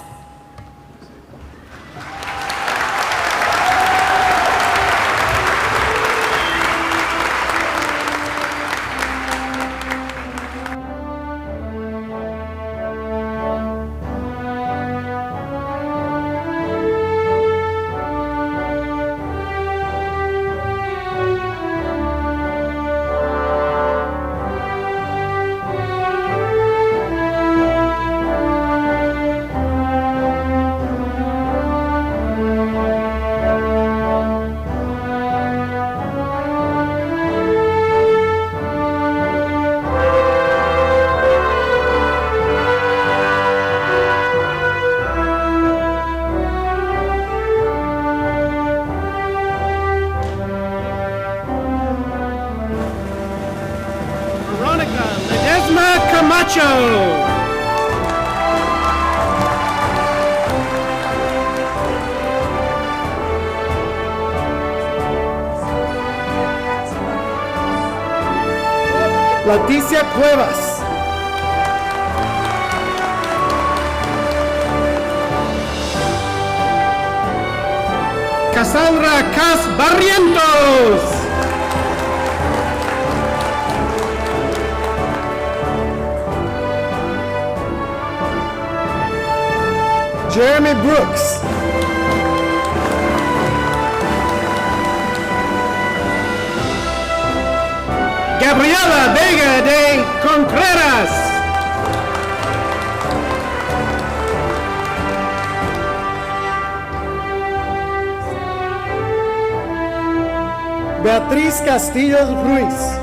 Speaker 2: Leticia Cuevas. Cassandra Cas Barrientos. Jeremy Brooks. Gabriela Vega de Contreras. Beatriz Castillo Ruiz.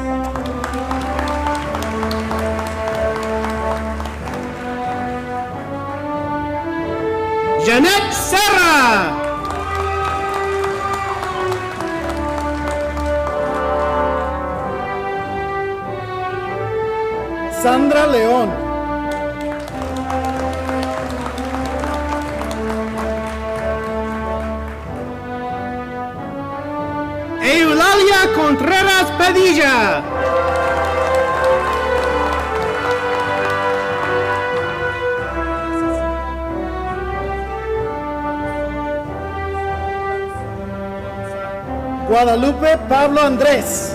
Speaker 2: Janet Serra. Sandra León. Eulalia Contreras Padilla. Guadalupe Pablo Andrés.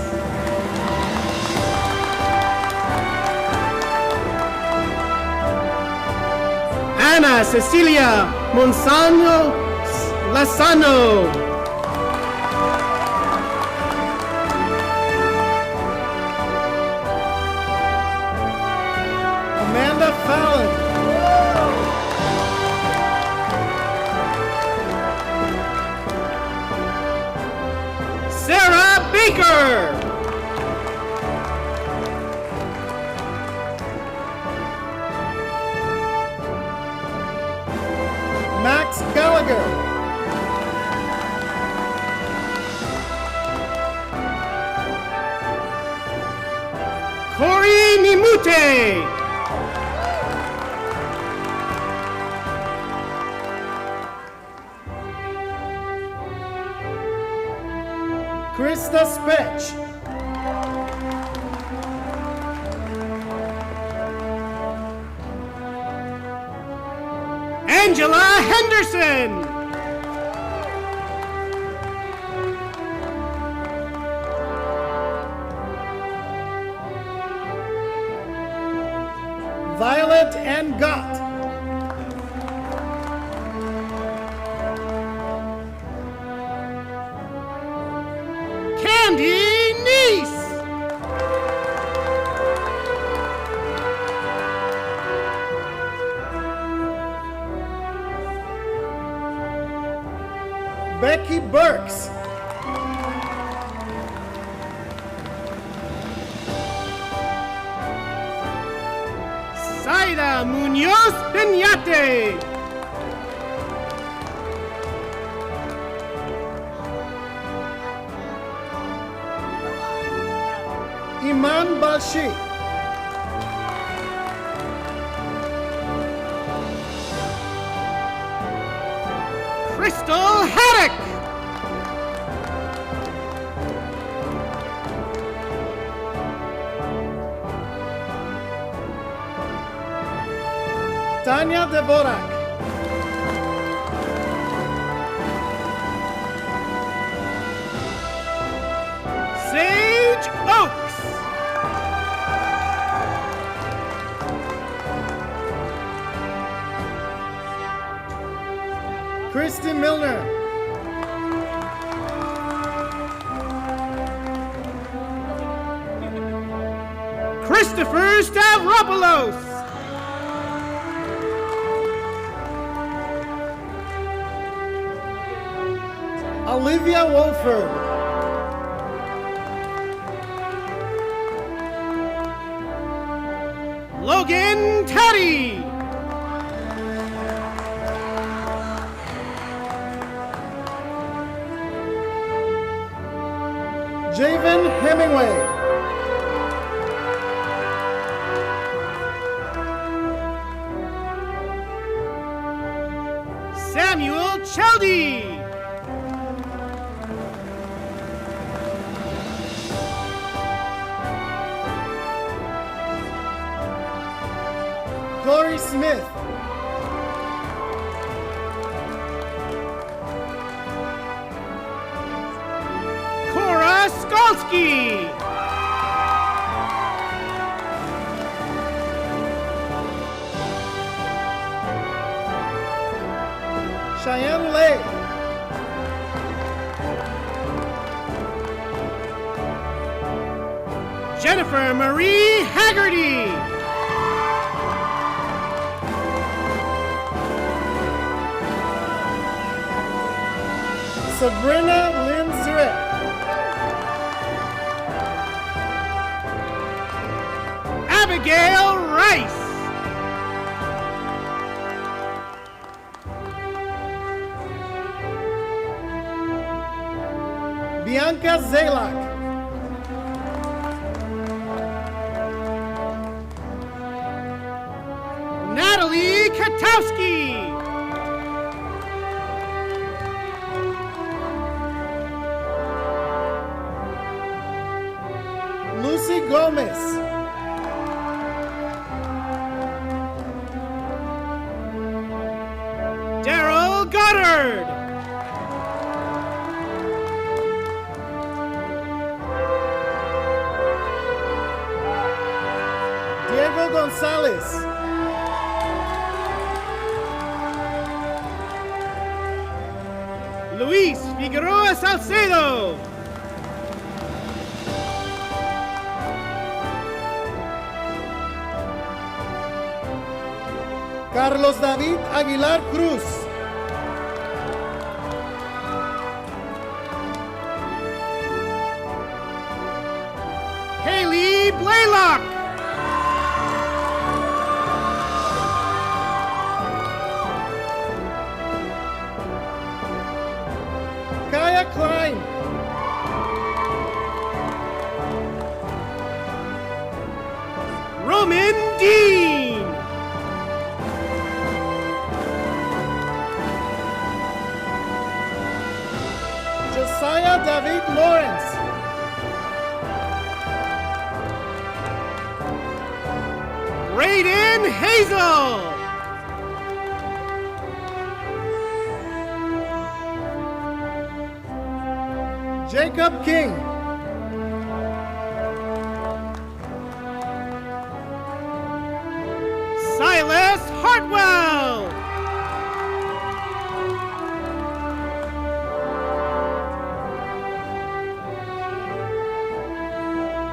Speaker 2: Ana Cecilia Monsanto Lozano. Amanda Fallon. Sarah Baker. Max Gallagher. Corey Nimute. Krista Spetch. Angela Henderson. Violet and Gott. Candy Neese. Becky Burks. Zaida Munoz Peñate. Iman Balshi. Crystal Haddock. Tanya Dvorak. Sage Oaks. Christy Milner. Christopher Stavropoulos. Olivia Wolford. Logan Teddy. Javen Hemingway. Samuel Cheldy. Corey Smith. Cora Skolsky. Cheyenne Lay. Jennifer Marie Haggerty. Sabrina Lynn Zurek. Abigail Rice. Bianca Zalak. Natalie Katowski. Lucy Gomez. Daryl Goddard. Diego Gonzalez. Luis Figueroa Salcedo. Carlos David Aguilar Cruz. Haley Blaylock. Kaya Klein. Roman Dean. Josiah David Lawrence. Raiden Hazel. Jacob King. Silas Hartwell.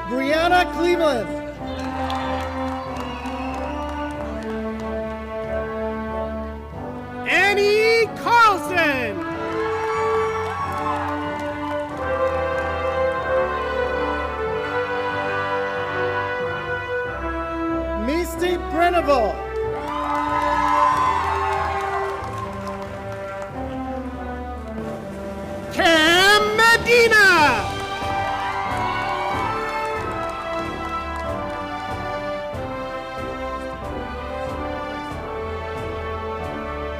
Speaker 2: Brianna Cleveland. Annie Carlson. Sandoval. Cam Medina.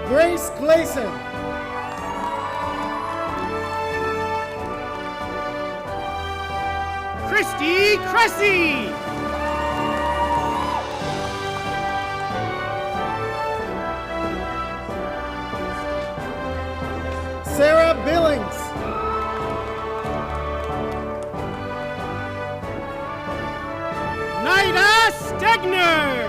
Speaker 2: Grace Gleason. Christy Cressy. Sarah Billings. Nida Stegner.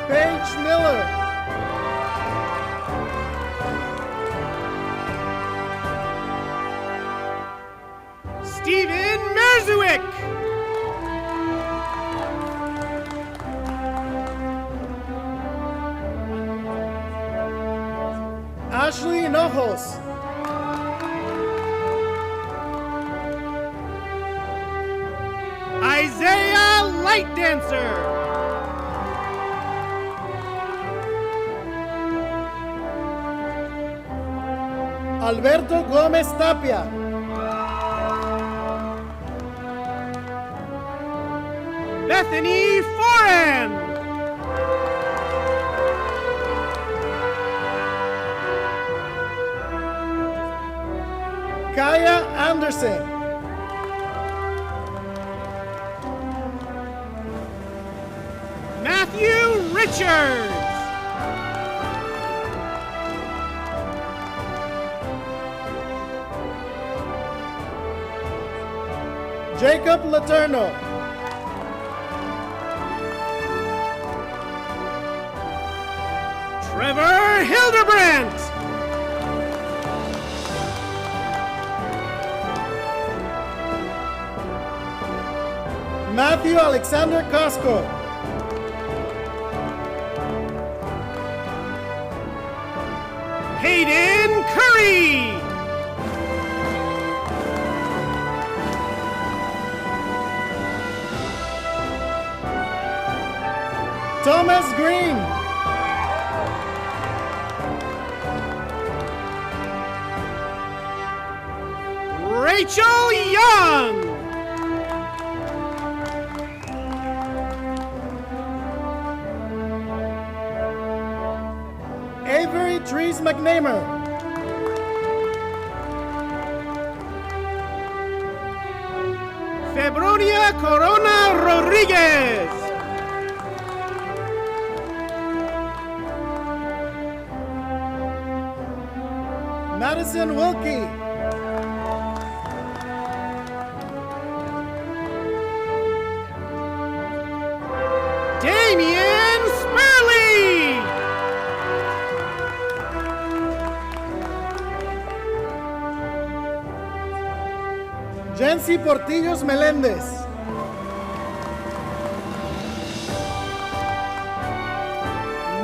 Speaker 2: Paige Miller. Steven Merzuick. Ashley Hinojos. Isaiah Light Dancer. Alberto Gómez Tapia. Bethany Foran. Kaya Anderson. Matthew Richards. Jacob Laterno. Trevor Hildebrandt. Matthew Alexander Costco. Hayden Curry. Thomas Green. Rachel Young. Avery Trees McNamer. Febronia Corona Rodriguez. Madison Wilkie. Damian Spurley. Jency Portillos Melendez.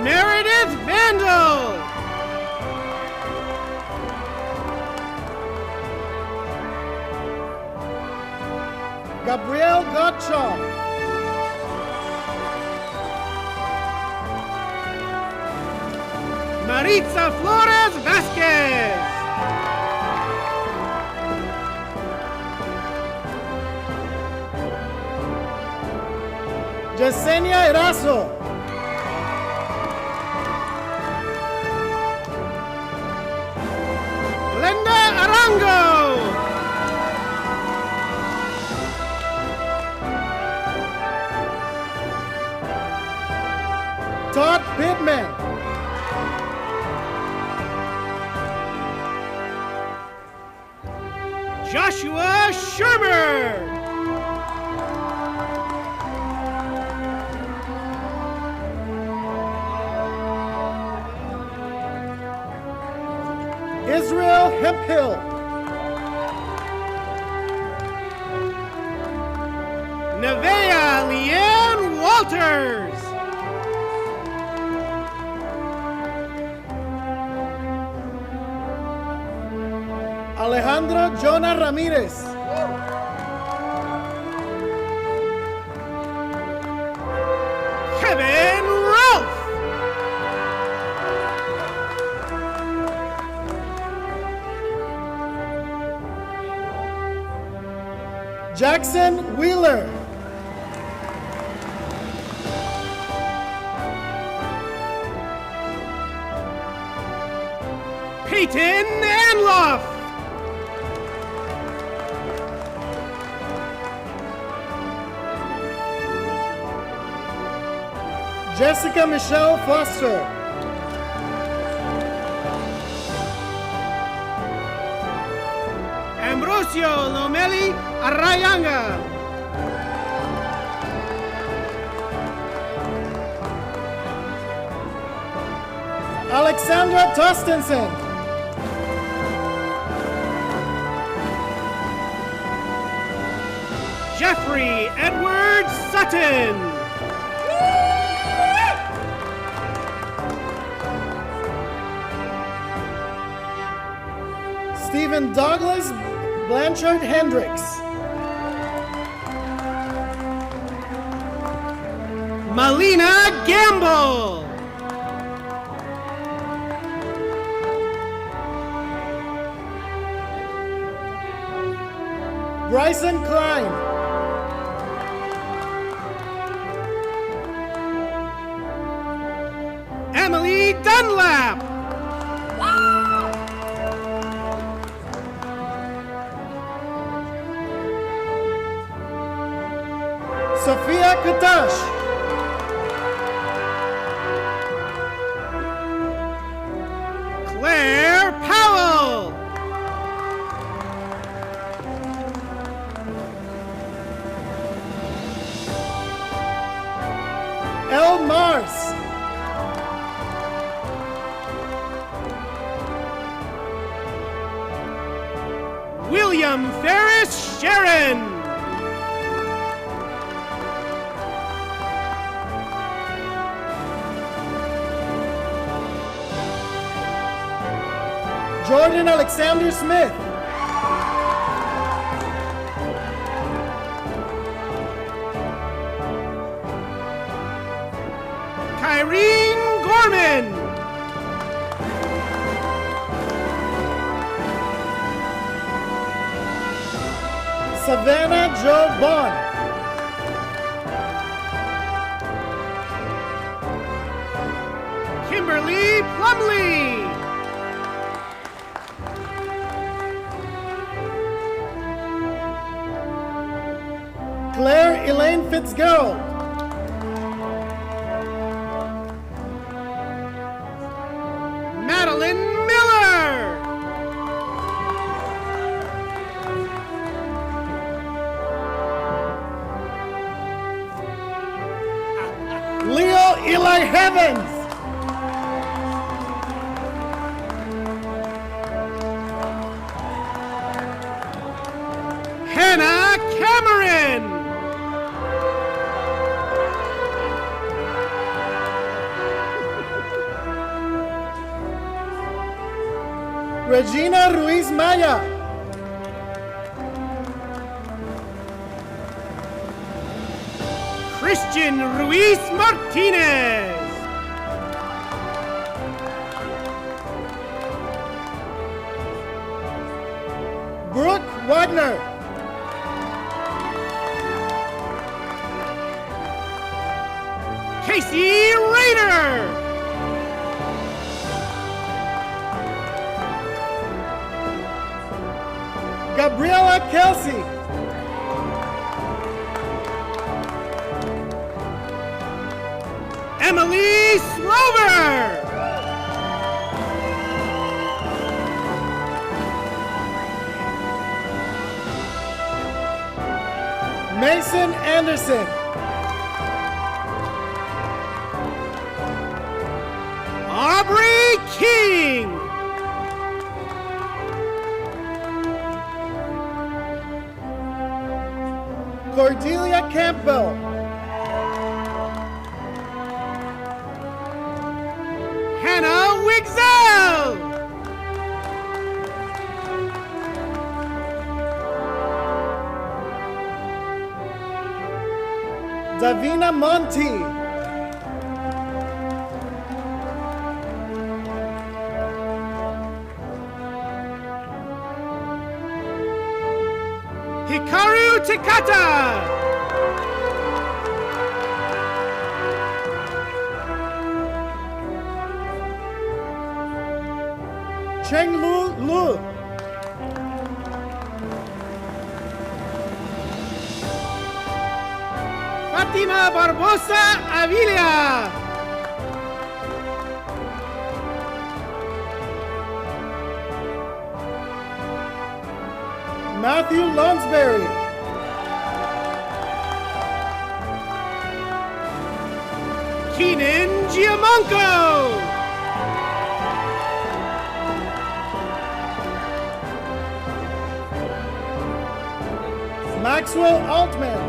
Speaker 2: Meredith Vandal. Gabrielle Gottschalk. Maritza Flores Vasquez. Yesenia Erazo. Glenda Arango. Todd Pittman. Joshua Shermer. Israel Hemphill. Nevaeh Leanne Walters. Alejandro Jonah Ramirez. Kevin Ralph. Jackson Wheeler. Peyton Anloff. Jessica Michelle Foster. Ambrosio Lomeli Arrayanga. Alexandra Tostensen. Jeffrey Edward Sutton. Stephen Douglas Blanchard Hendricks. Malina Gamble. Bryson Klein. Emily Dunlap. Sophia Katash. Claire Powell. Elle Mars. William Ferris Sharon. Jordan Alexander Smith. Kyrene Gorman. Savannah Jo Bond. Kimberly Plumley. Claire Elaine Fitzgerald. Madeline Miller. Leo Eli Heavens. Hannah Cameron. Regina Ruiz Maya. Christian Ruiz Martinez. Brooke Wagner. Casey Raider. Gabriella Kelsey. Emily Slover. Mason Anderson. Aubrey King. Cordelia Campbell. Hannah Wigzell. Davina Monti. Hikaru Takata. Cheng Lu. Fatima Barbosa Avilia. Matthew Lonsberry. Keenan Giamonco. Maxwell Altman.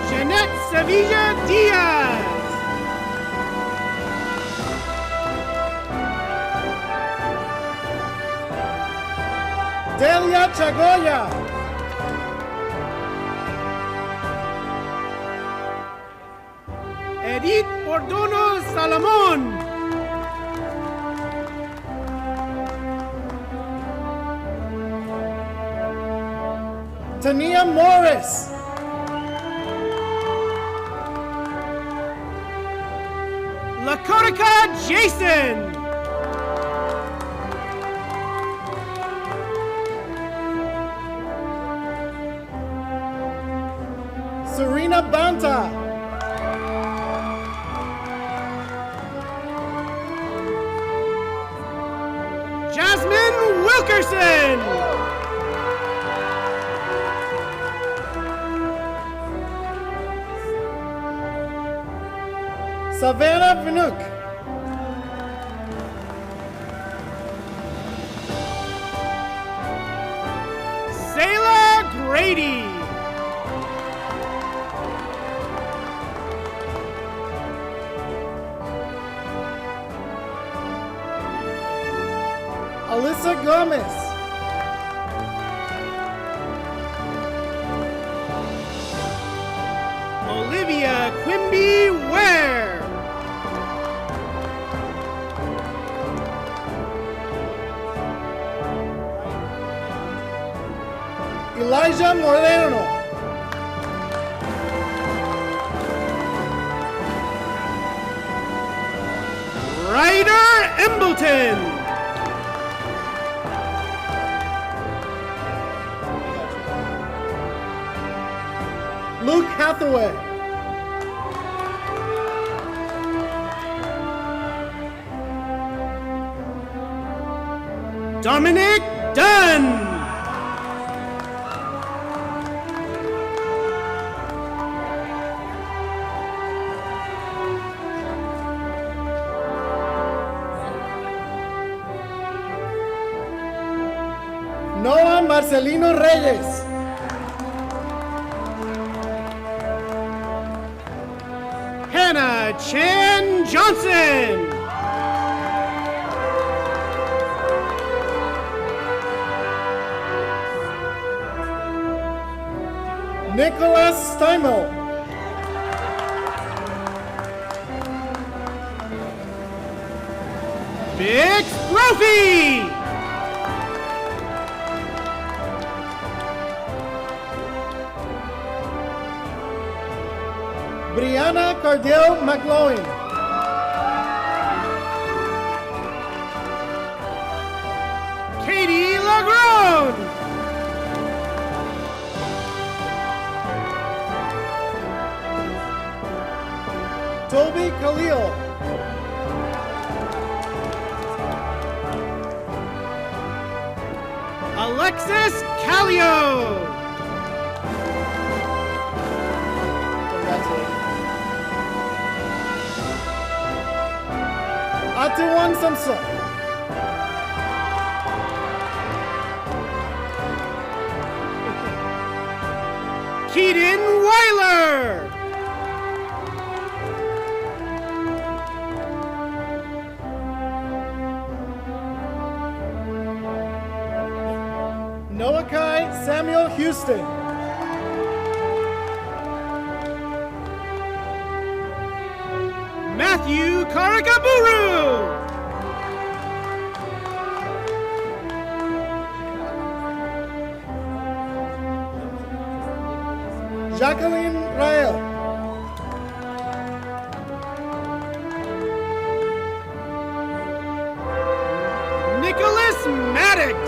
Speaker 2: Jeanette Sevilla Diaz. Delia Chagoya. Edith Ordono Salamon. Tania Morris. Lakota Jason. Serena Banta. Jasmine Wilkerson. Savannah Vinook. Sayla Grady. Alyssa Gomez. Olivia Quimby Ware. Elijah Moreno. Ryder Embleton. Luke Hathaway. Dominic Dunn. Noah Marcelino Reyes. Hannah Chan Johnson. Nicholas Steimel. Big Brophy. Brianna Cardell McLoughlin. Katie Lagrone. Toby Khalil. Alexis Callio. Atiwan Samson. Keaton Weiler. Noakai Houston. Matthew Karakaburu. Jacqueline Rael. Nicholas Maddox.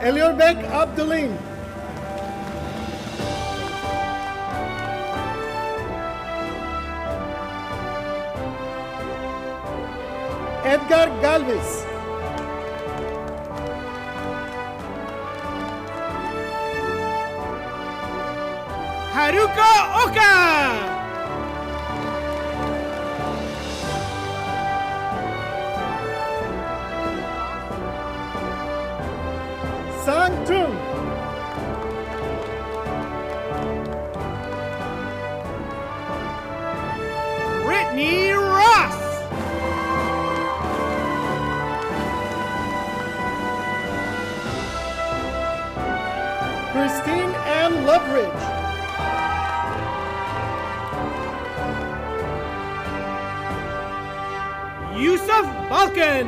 Speaker 2: Eliorbek Abdulin. Edgar Galvez. Haruka Oka. Sang Tung. Brittany Ross. Christine Ann Loveridge. Yusuf Balkan.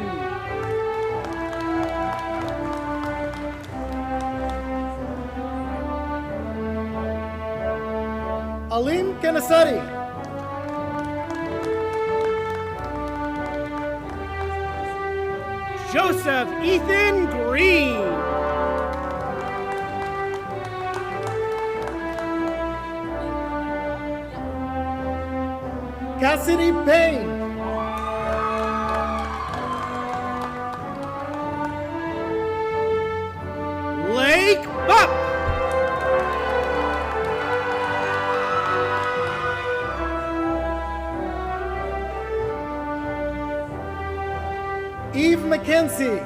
Speaker 2: Alim Kanasari. Joseph Ethan Green. Cassidy Payne. Lake Buck. Eve McKenzie.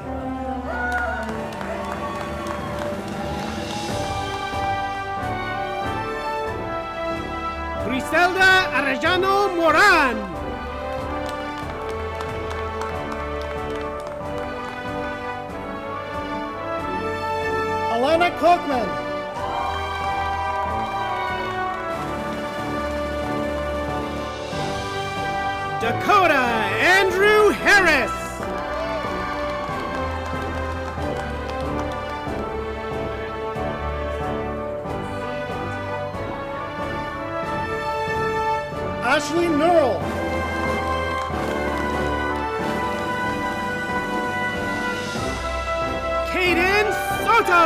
Speaker 2: Griselda Arellano Moran. Alana Kochman. Dakota Andrew Harris. Ashley Nurl. Caden Soto.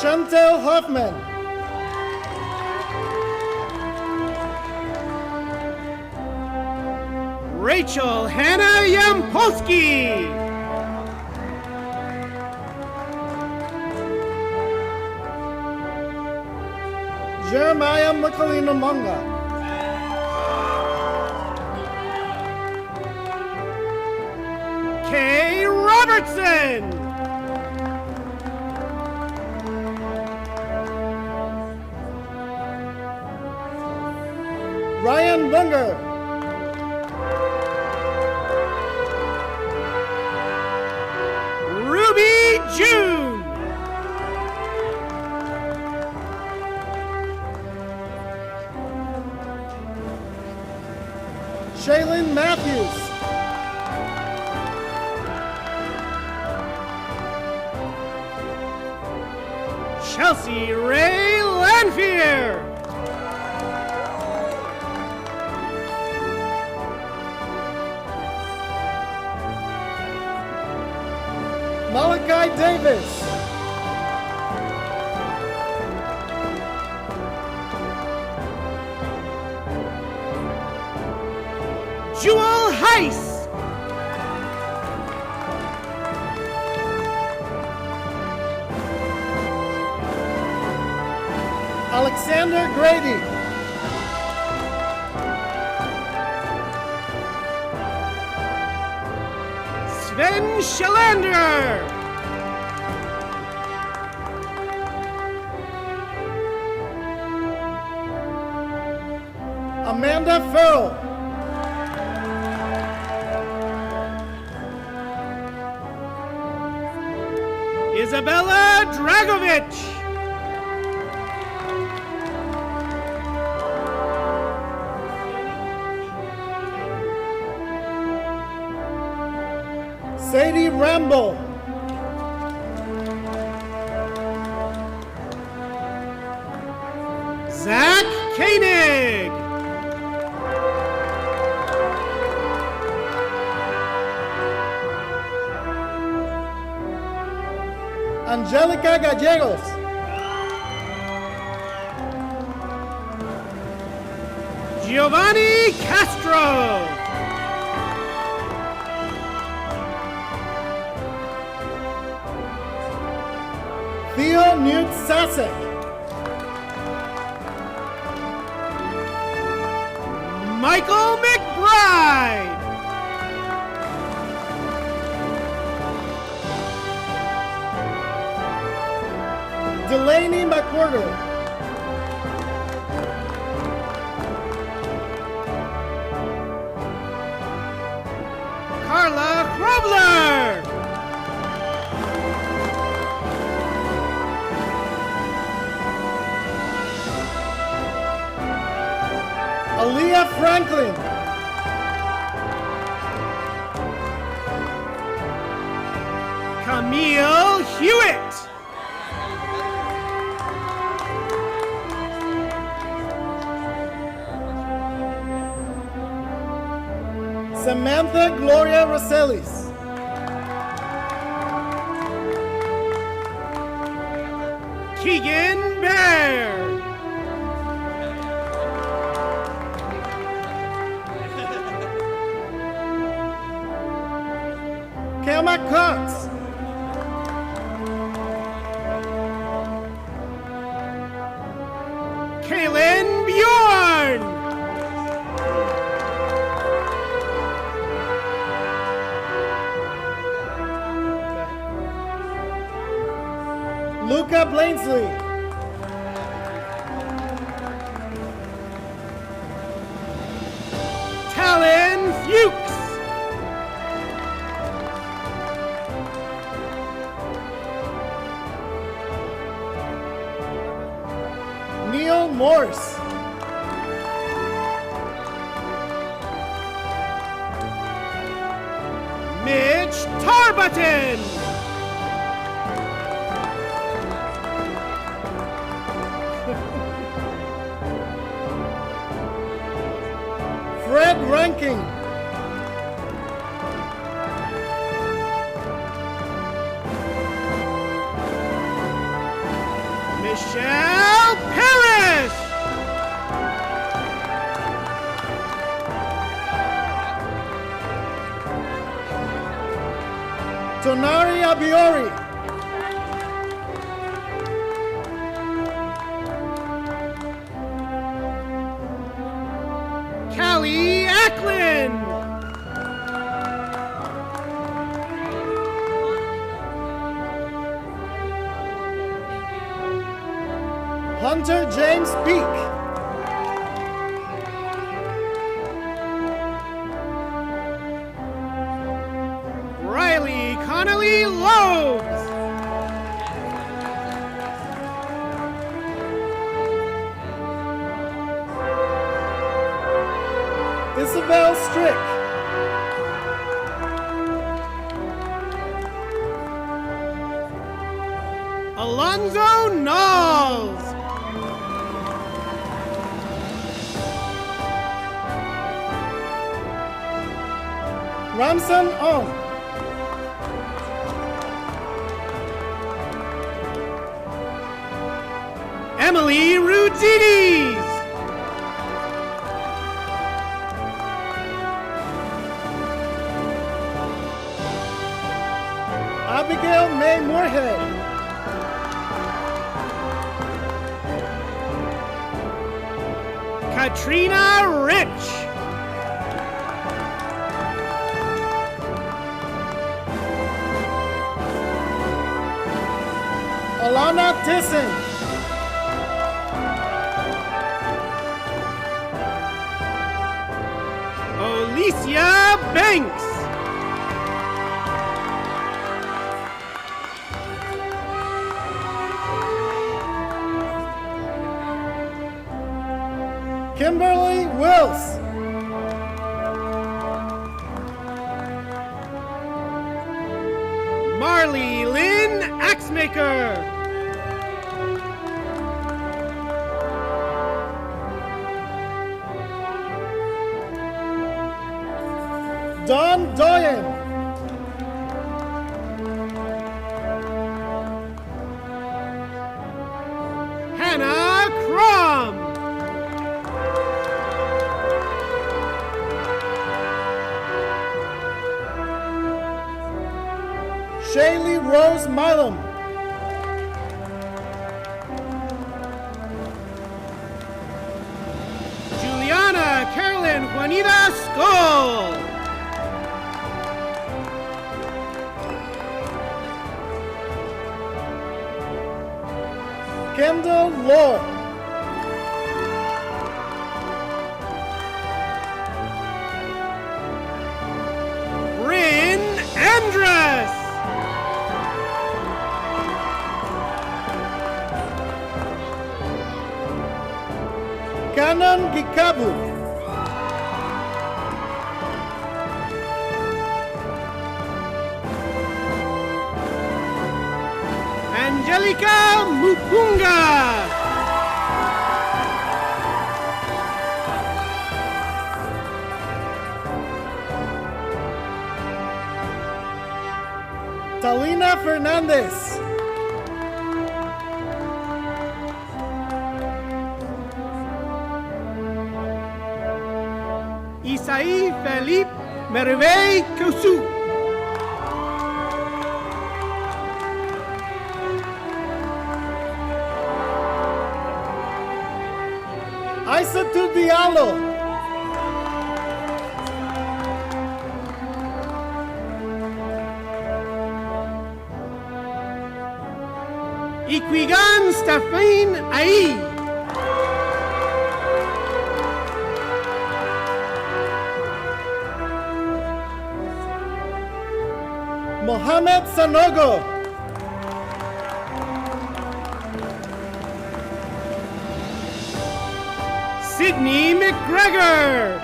Speaker 2: Chantel Hoffman. Rachel Hannah Yampolsky. Jeremiah Makalina Monga. Kay Robertson. Ryan Bunger. Ruby June. Shaylin Matthews. Chelsea Ray Lanfear. Malachi Davis. Jewel Heiss. Alexander Grady. Sven Schalander. Amanda Farrell. Isabella Dragovic. Sadie Rambo. Zach Koenig. Angelica Gallegos. Giovanni Castro. Theo Newt Sasek. Michael McBride. Delaney McWhirter. Carla Krobler. Aaliyah Franklin. Camille Hewitt. Samantha Gloria Rosales. Keegan Bear. Kelma Cox. Kaylin Bjorn. Luca Blainsley. Talon Fuchs. Neil Morse. Mitch Tarbutton. Fred Ranking. Michelle Parrish. Tonari Abiori. Callie Acklin. Hunter James Peak. Riley Connolly Loebs. Isabel Strick. Alonzo Knowles. Ramson Ong. Emily Rudides. Abigail May Moorhead. Katrina Rich. Alana Tisson. Alicia Banks. Kimberly Wills. Marley Lynn Axemaker. Don Doyen. Hannah Crum. Shaylee Rose Milam. Juliana Carolyn Juanita Skoll. Kendall Lord. Bryn Andress. Canon Gikabu. Angelica Mupunga. Talina Fernandez. Isaí Felipe Merveille Cousu. Aissatou Diallo. Iquigan Stafine Aïe. Mohamed Sanogo. Sydney McGregor.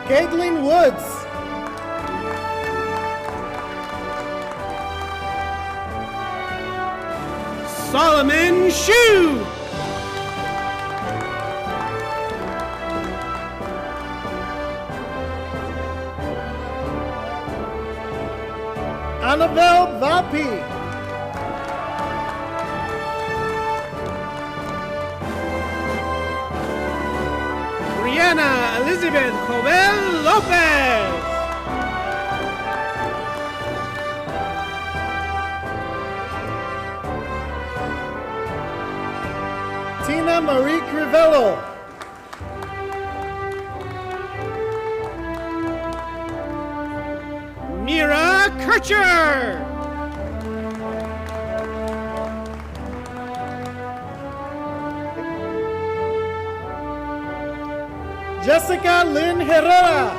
Speaker 2: Caitlin Woods. Solomon Shue. Annabelle Vapi. Brianna Elizabeth Jovel Lopez. Tina Marie Crivello. Mira Kircher. Jessica Lynn Herrera.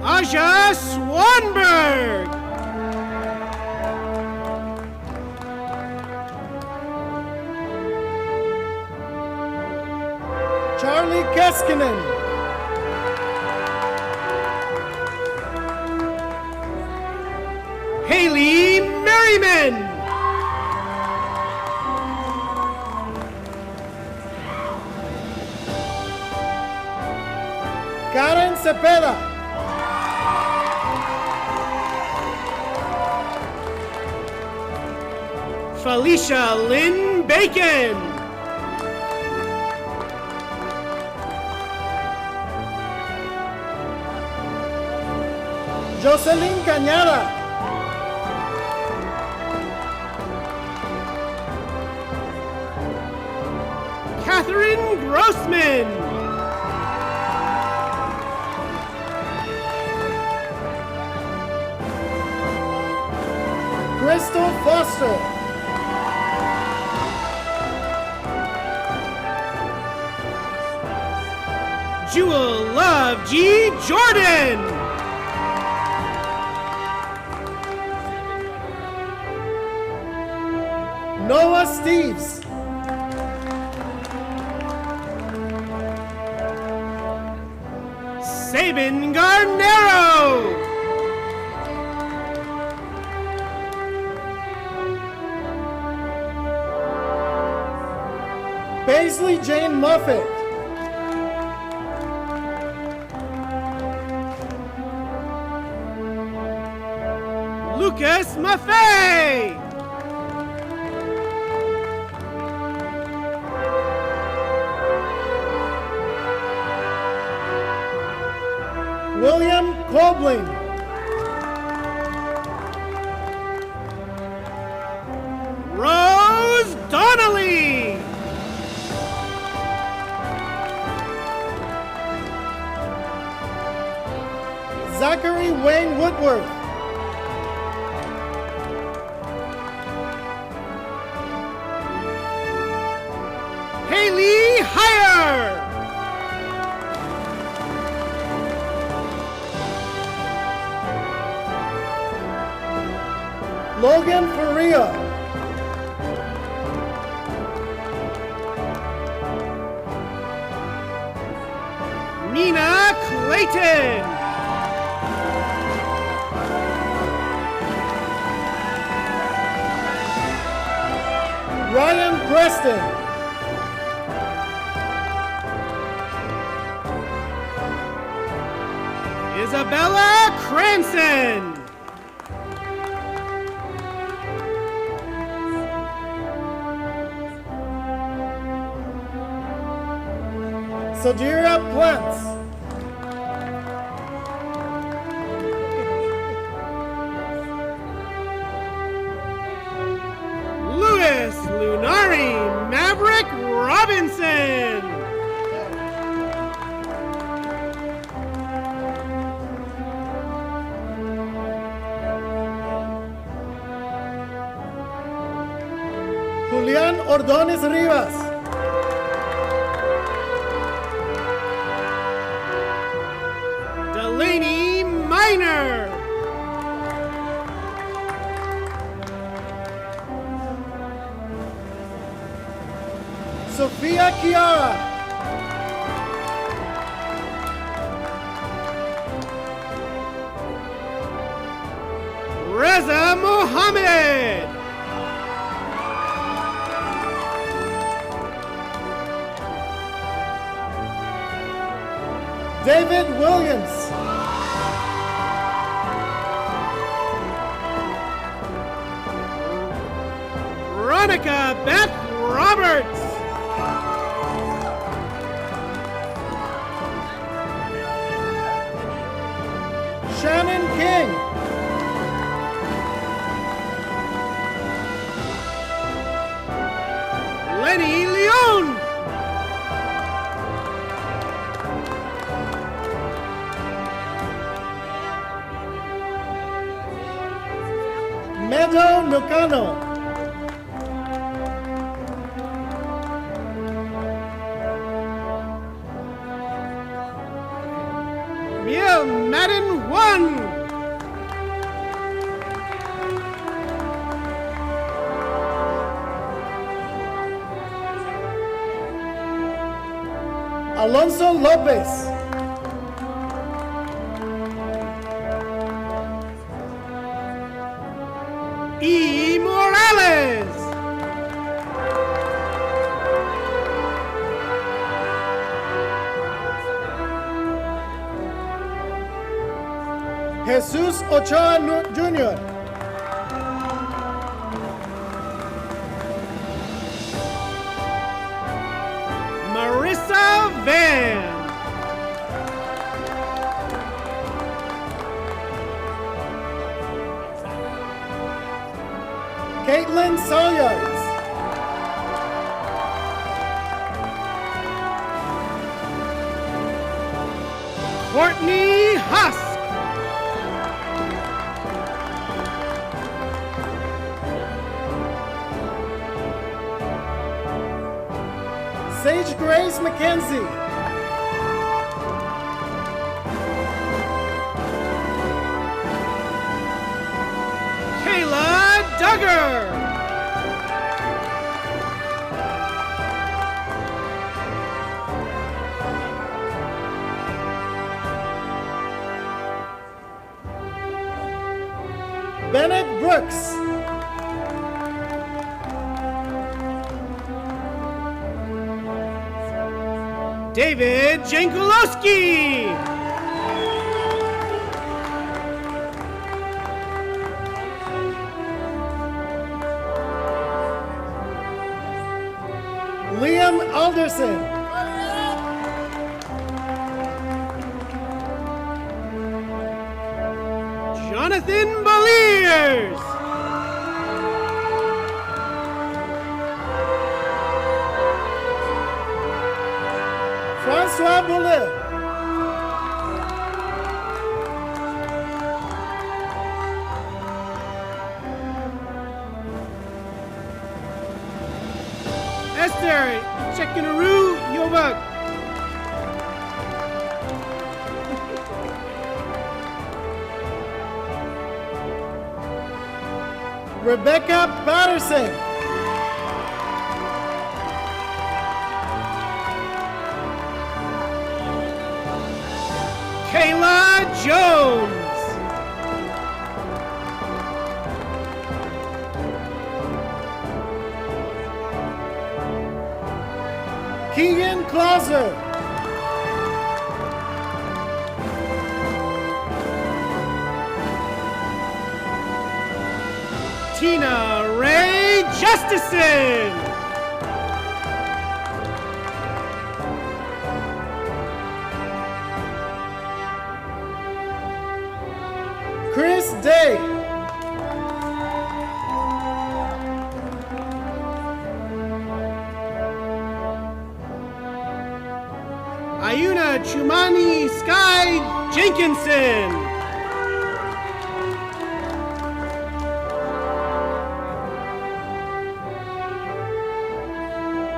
Speaker 2: Aja Swanberg. Charlie Keskinen. Haley Merriman. Karen Cepeda. Felicia Lynn Bacon. Jocelyn Cañada. Catherine Grossman. Mercer.
Speaker 10: Jewel Love G. Jordan.
Speaker 2: Noah Steves.
Speaker 10: Sabin Garnero.
Speaker 2: Paisley Jane Muffet.
Speaker 10: Lucas Maffei.
Speaker 2: William Coblin.
Speaker 10: Rose Donnelly.
Speaker 2: Zachary Wayne Woodworth.
Speaker 10: Haley Heyer.
Speaker 2: Logan Faria.
Speaker 10: Nina Clayton.
Speaker 2: Ryan Preston.
Speaker 10: Isabella Cranston.
Speaker 2: Sadira Plants.
Speaker 10: Louis Lunari Maverick Robinson.
Speaker 2: Julian Ordonez Rivas.
Speaker 10: Delaney Miner.
Speaker 2: Sophia Chiara.
Speaker 10: Reza Mohammed.
Speaker 2: David Williams.
Speaker 10: Veronica Beth Roberts.
Speaker 2: Shannon King.
Speaker 10: Lenny Leon.
Speaker 2: Meadow Lucano.
Speaker 10: Miel Madden 1.
Speaker 2: Alonso Lopez.
Speaker 10: E. Morales.
Speaker 2: Jesus Ochoa Jr.
Speaker 10: Marissa Van.
Speaker 2: Caitlin Salyards.
Speaker 10: Courtney Husk. Sage Grace McKenzie. Kayla Duggar. Bennett Brooks. David Jankulowski. Liam Alderson. Jonathan Beliers. Francois Boulet. Esther Chekinaroo Yobak. Rebecca Patterson. Kayla Jones. Keegan Clauser. Tina Ray Justison. Chris Day. Ayuna Chumani Sky Jenkinson.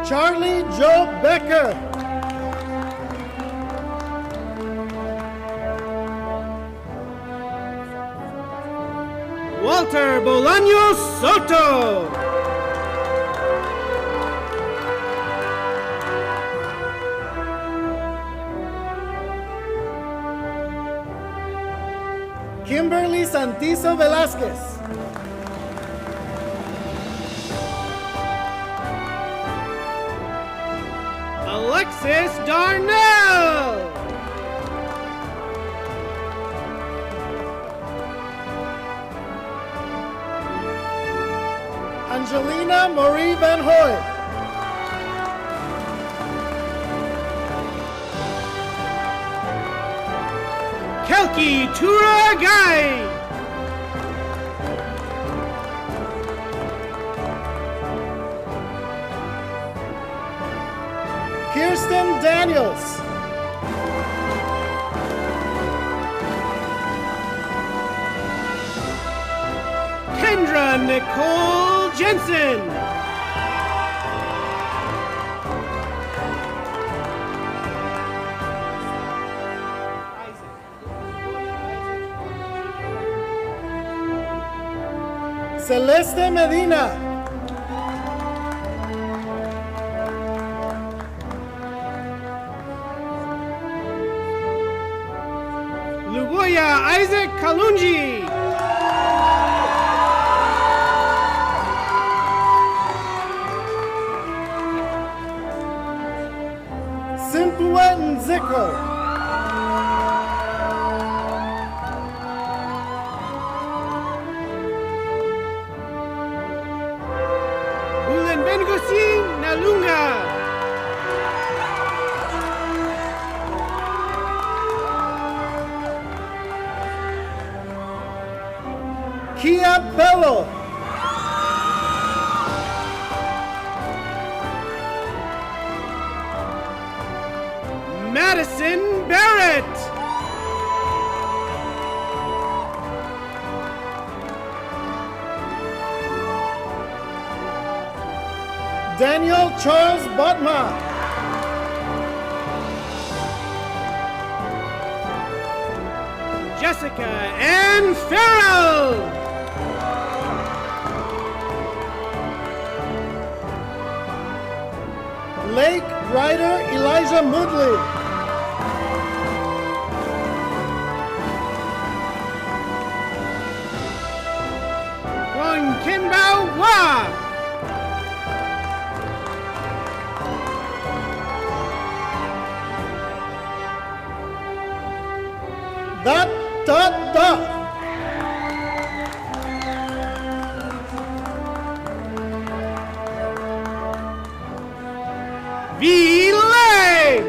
Speaker 10: Charlie Joe Becker. Walter Bolaño Soto. Kimberly Santizo Velázquez. Alexis Darnell. Angelina Marie Van Hoy. Kelki Turagai. Kirsten Daniels. Kendra Nicole Jensen. Celeste Medina. Lugoya Isaac Kalunji. Simpua Nziko. Bulen Bengosi Nalunga. Kia Bello. Madison Barrett. Daniel Charles Botma. Jessica Ann Farrell. Lake Ryder Elijah Moodley. Wang Kimbao Hua. Da. V-Lay.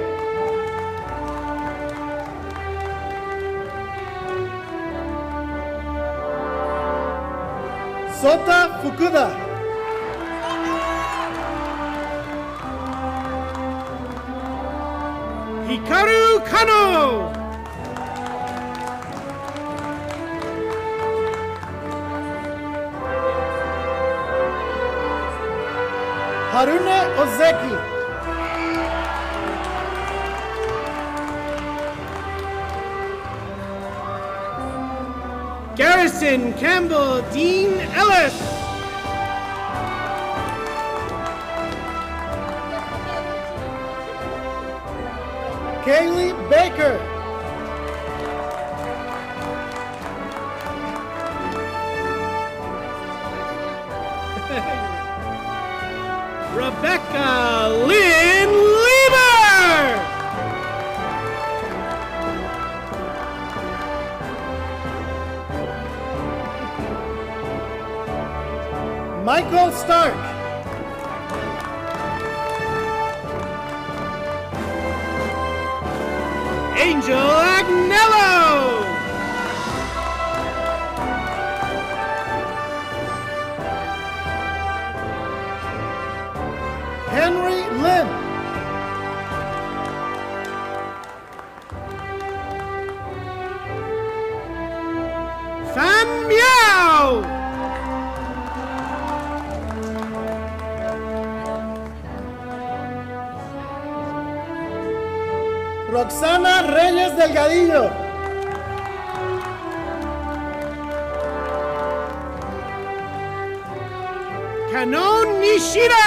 Speaker 10: Sota Fukuda. Hikaru Kano. Harune Ozeki. Garrison Campbell Dean Ellis. Kaylee Baker. Rebecca Lynn Lieber. Michael Stark. Angel Agnello. Henry Lynn. Fan Miao. Roxana Reyes Delgadillo. Kanon Nishida.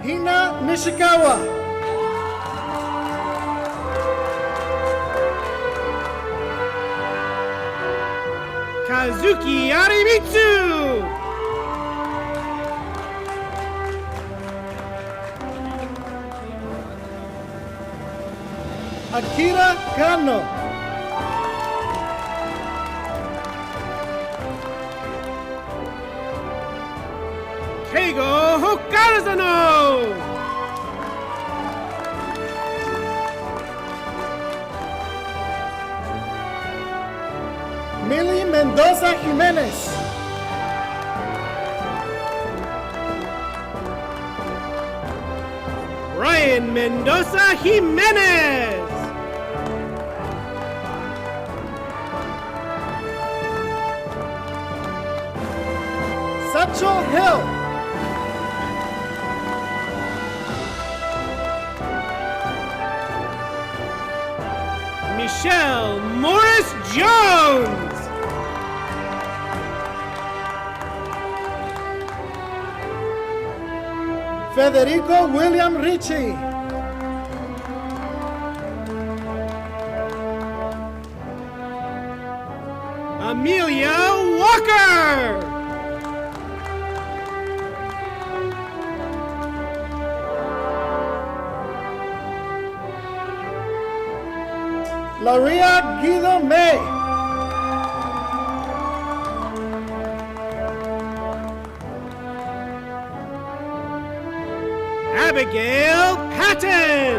Speaker 10: Hina Nishikawa. Kazuki Arimitsu. Akira Kano. Keigo Hokarazano. Millie Mendoza Jimenez. Ryan Mendoza Jimenez. Satchel Hill. Michelle Morris Jones. Federico William Ricci. Amelia Walker. Laria Guido May. Abigail Patton.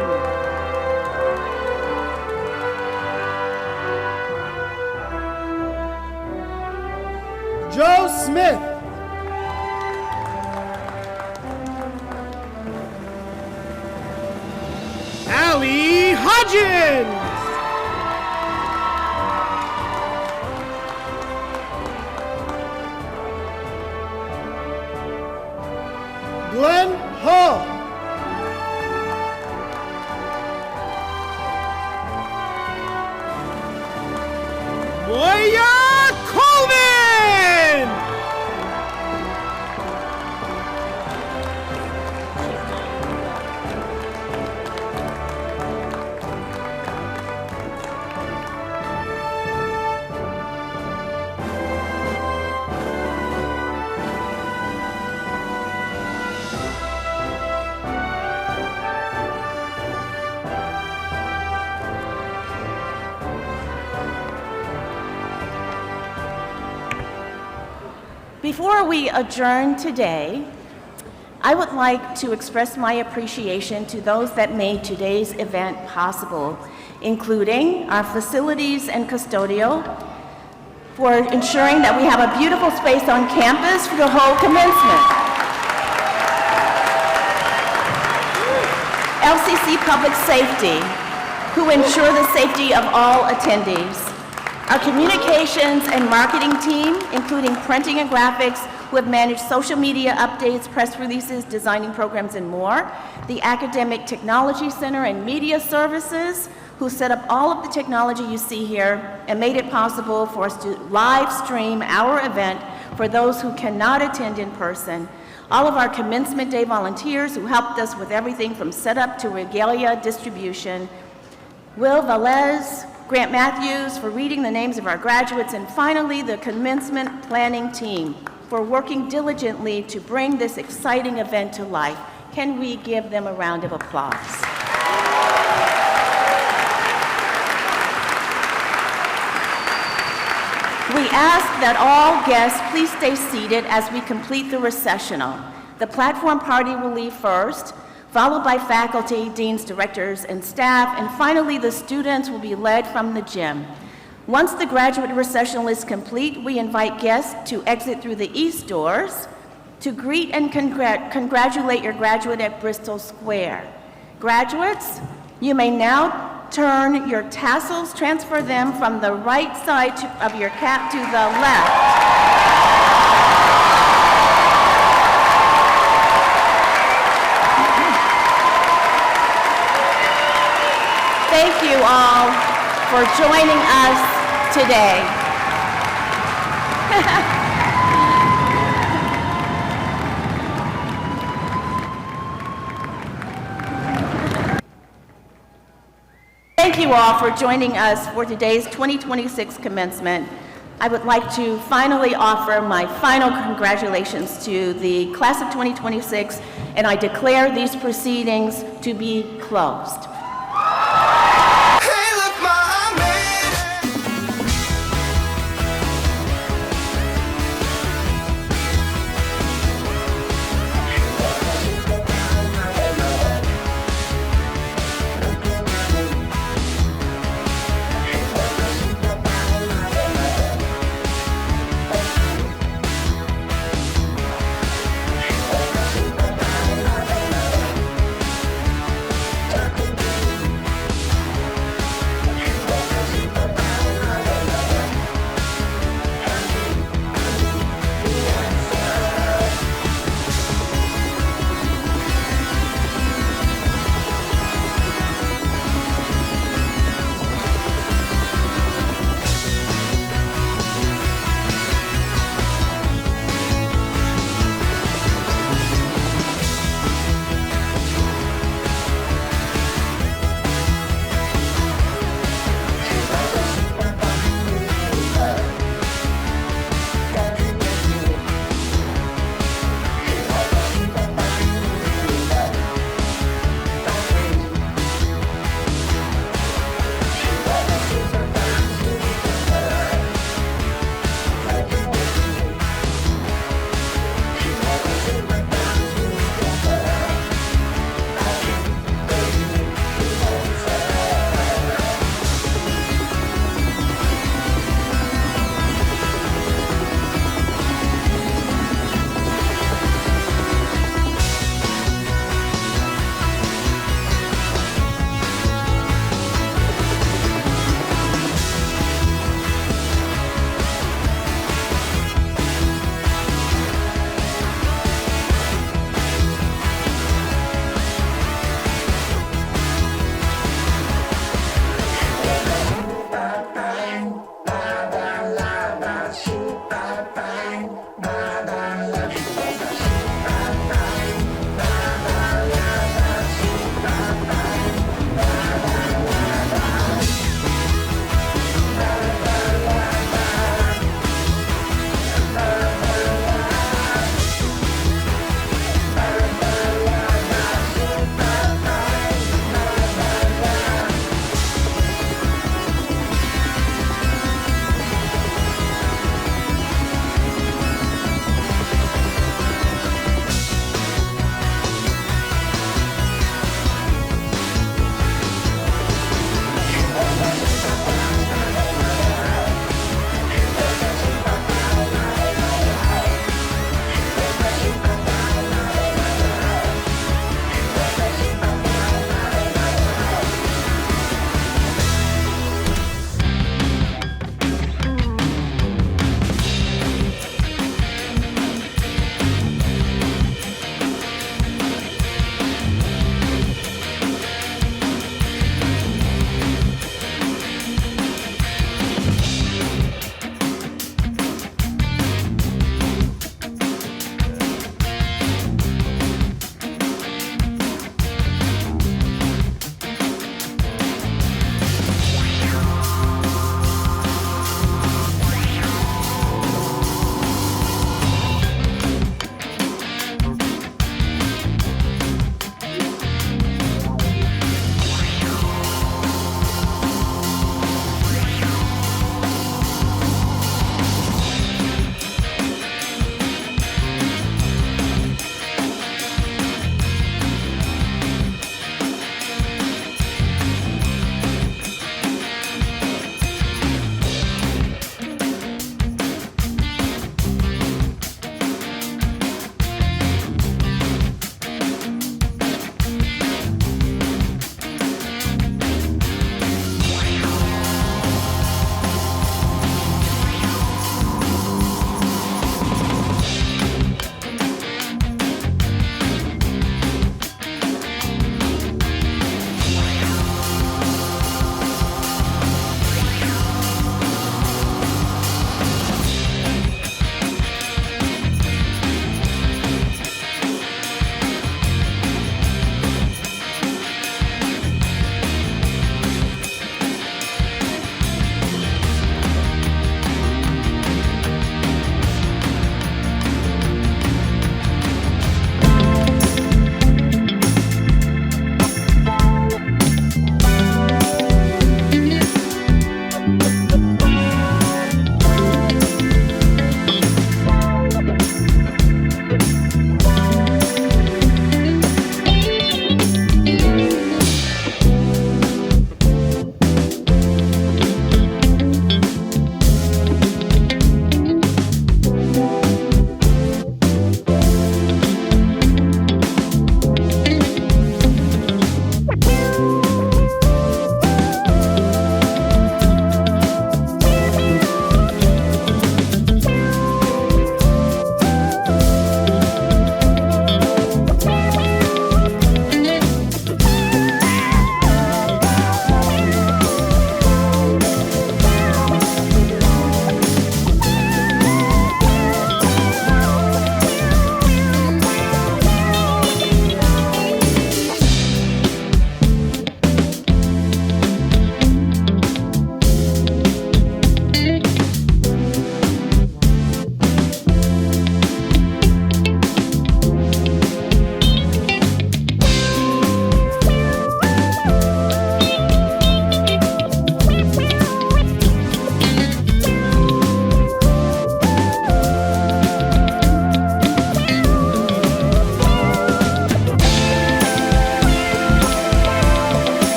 Speaker 10: Joe Smith. Allie Hodgins. Glenn Hall.
Speaker 6: Before we adjourn today, I would like to express my appreciation to those that made today's event possible, including our facilities and custodial, for ensuring that we have a beautiful space on campus for the whole commencement. LCC Public Safety, who ensure the safety of all attendees. Our communications and marketing team, including printing and graphics, who have managed social media updates, press releases, designing programs, and more. The Academic Technology Center and Media Services, who set up all of the technology you see here and made it possible for us to live stream our event for those who cannot attend in person. All of our Commencement Day volunteers who helped us with everything from setup to regalia distribution. Will Velez, Grant Matthews for reading the names of our graduates, and finally the Commencement Planning Team for working diligently to bring this exciting event to life. Can we give them a round of applause? We ask that all guests please stay seated as we complete the recessional. The platform party will leave first, followed by faculty, deans, directors, and staff, and finally the students will be led from the gym. Once the graduate recessional is complete, we invite guests to exit through the east doors to greet and congratulate your graduate at Bristol Square. Graduates, you may now turn your tassels, transfer them from the right side of your cap to the left. Thank you all for joining us today. Thank you all for joining us for today's 2026 commencement. I would like to finally offer my final congratulations to the class of 2026, and I declare these proceedings to be closed.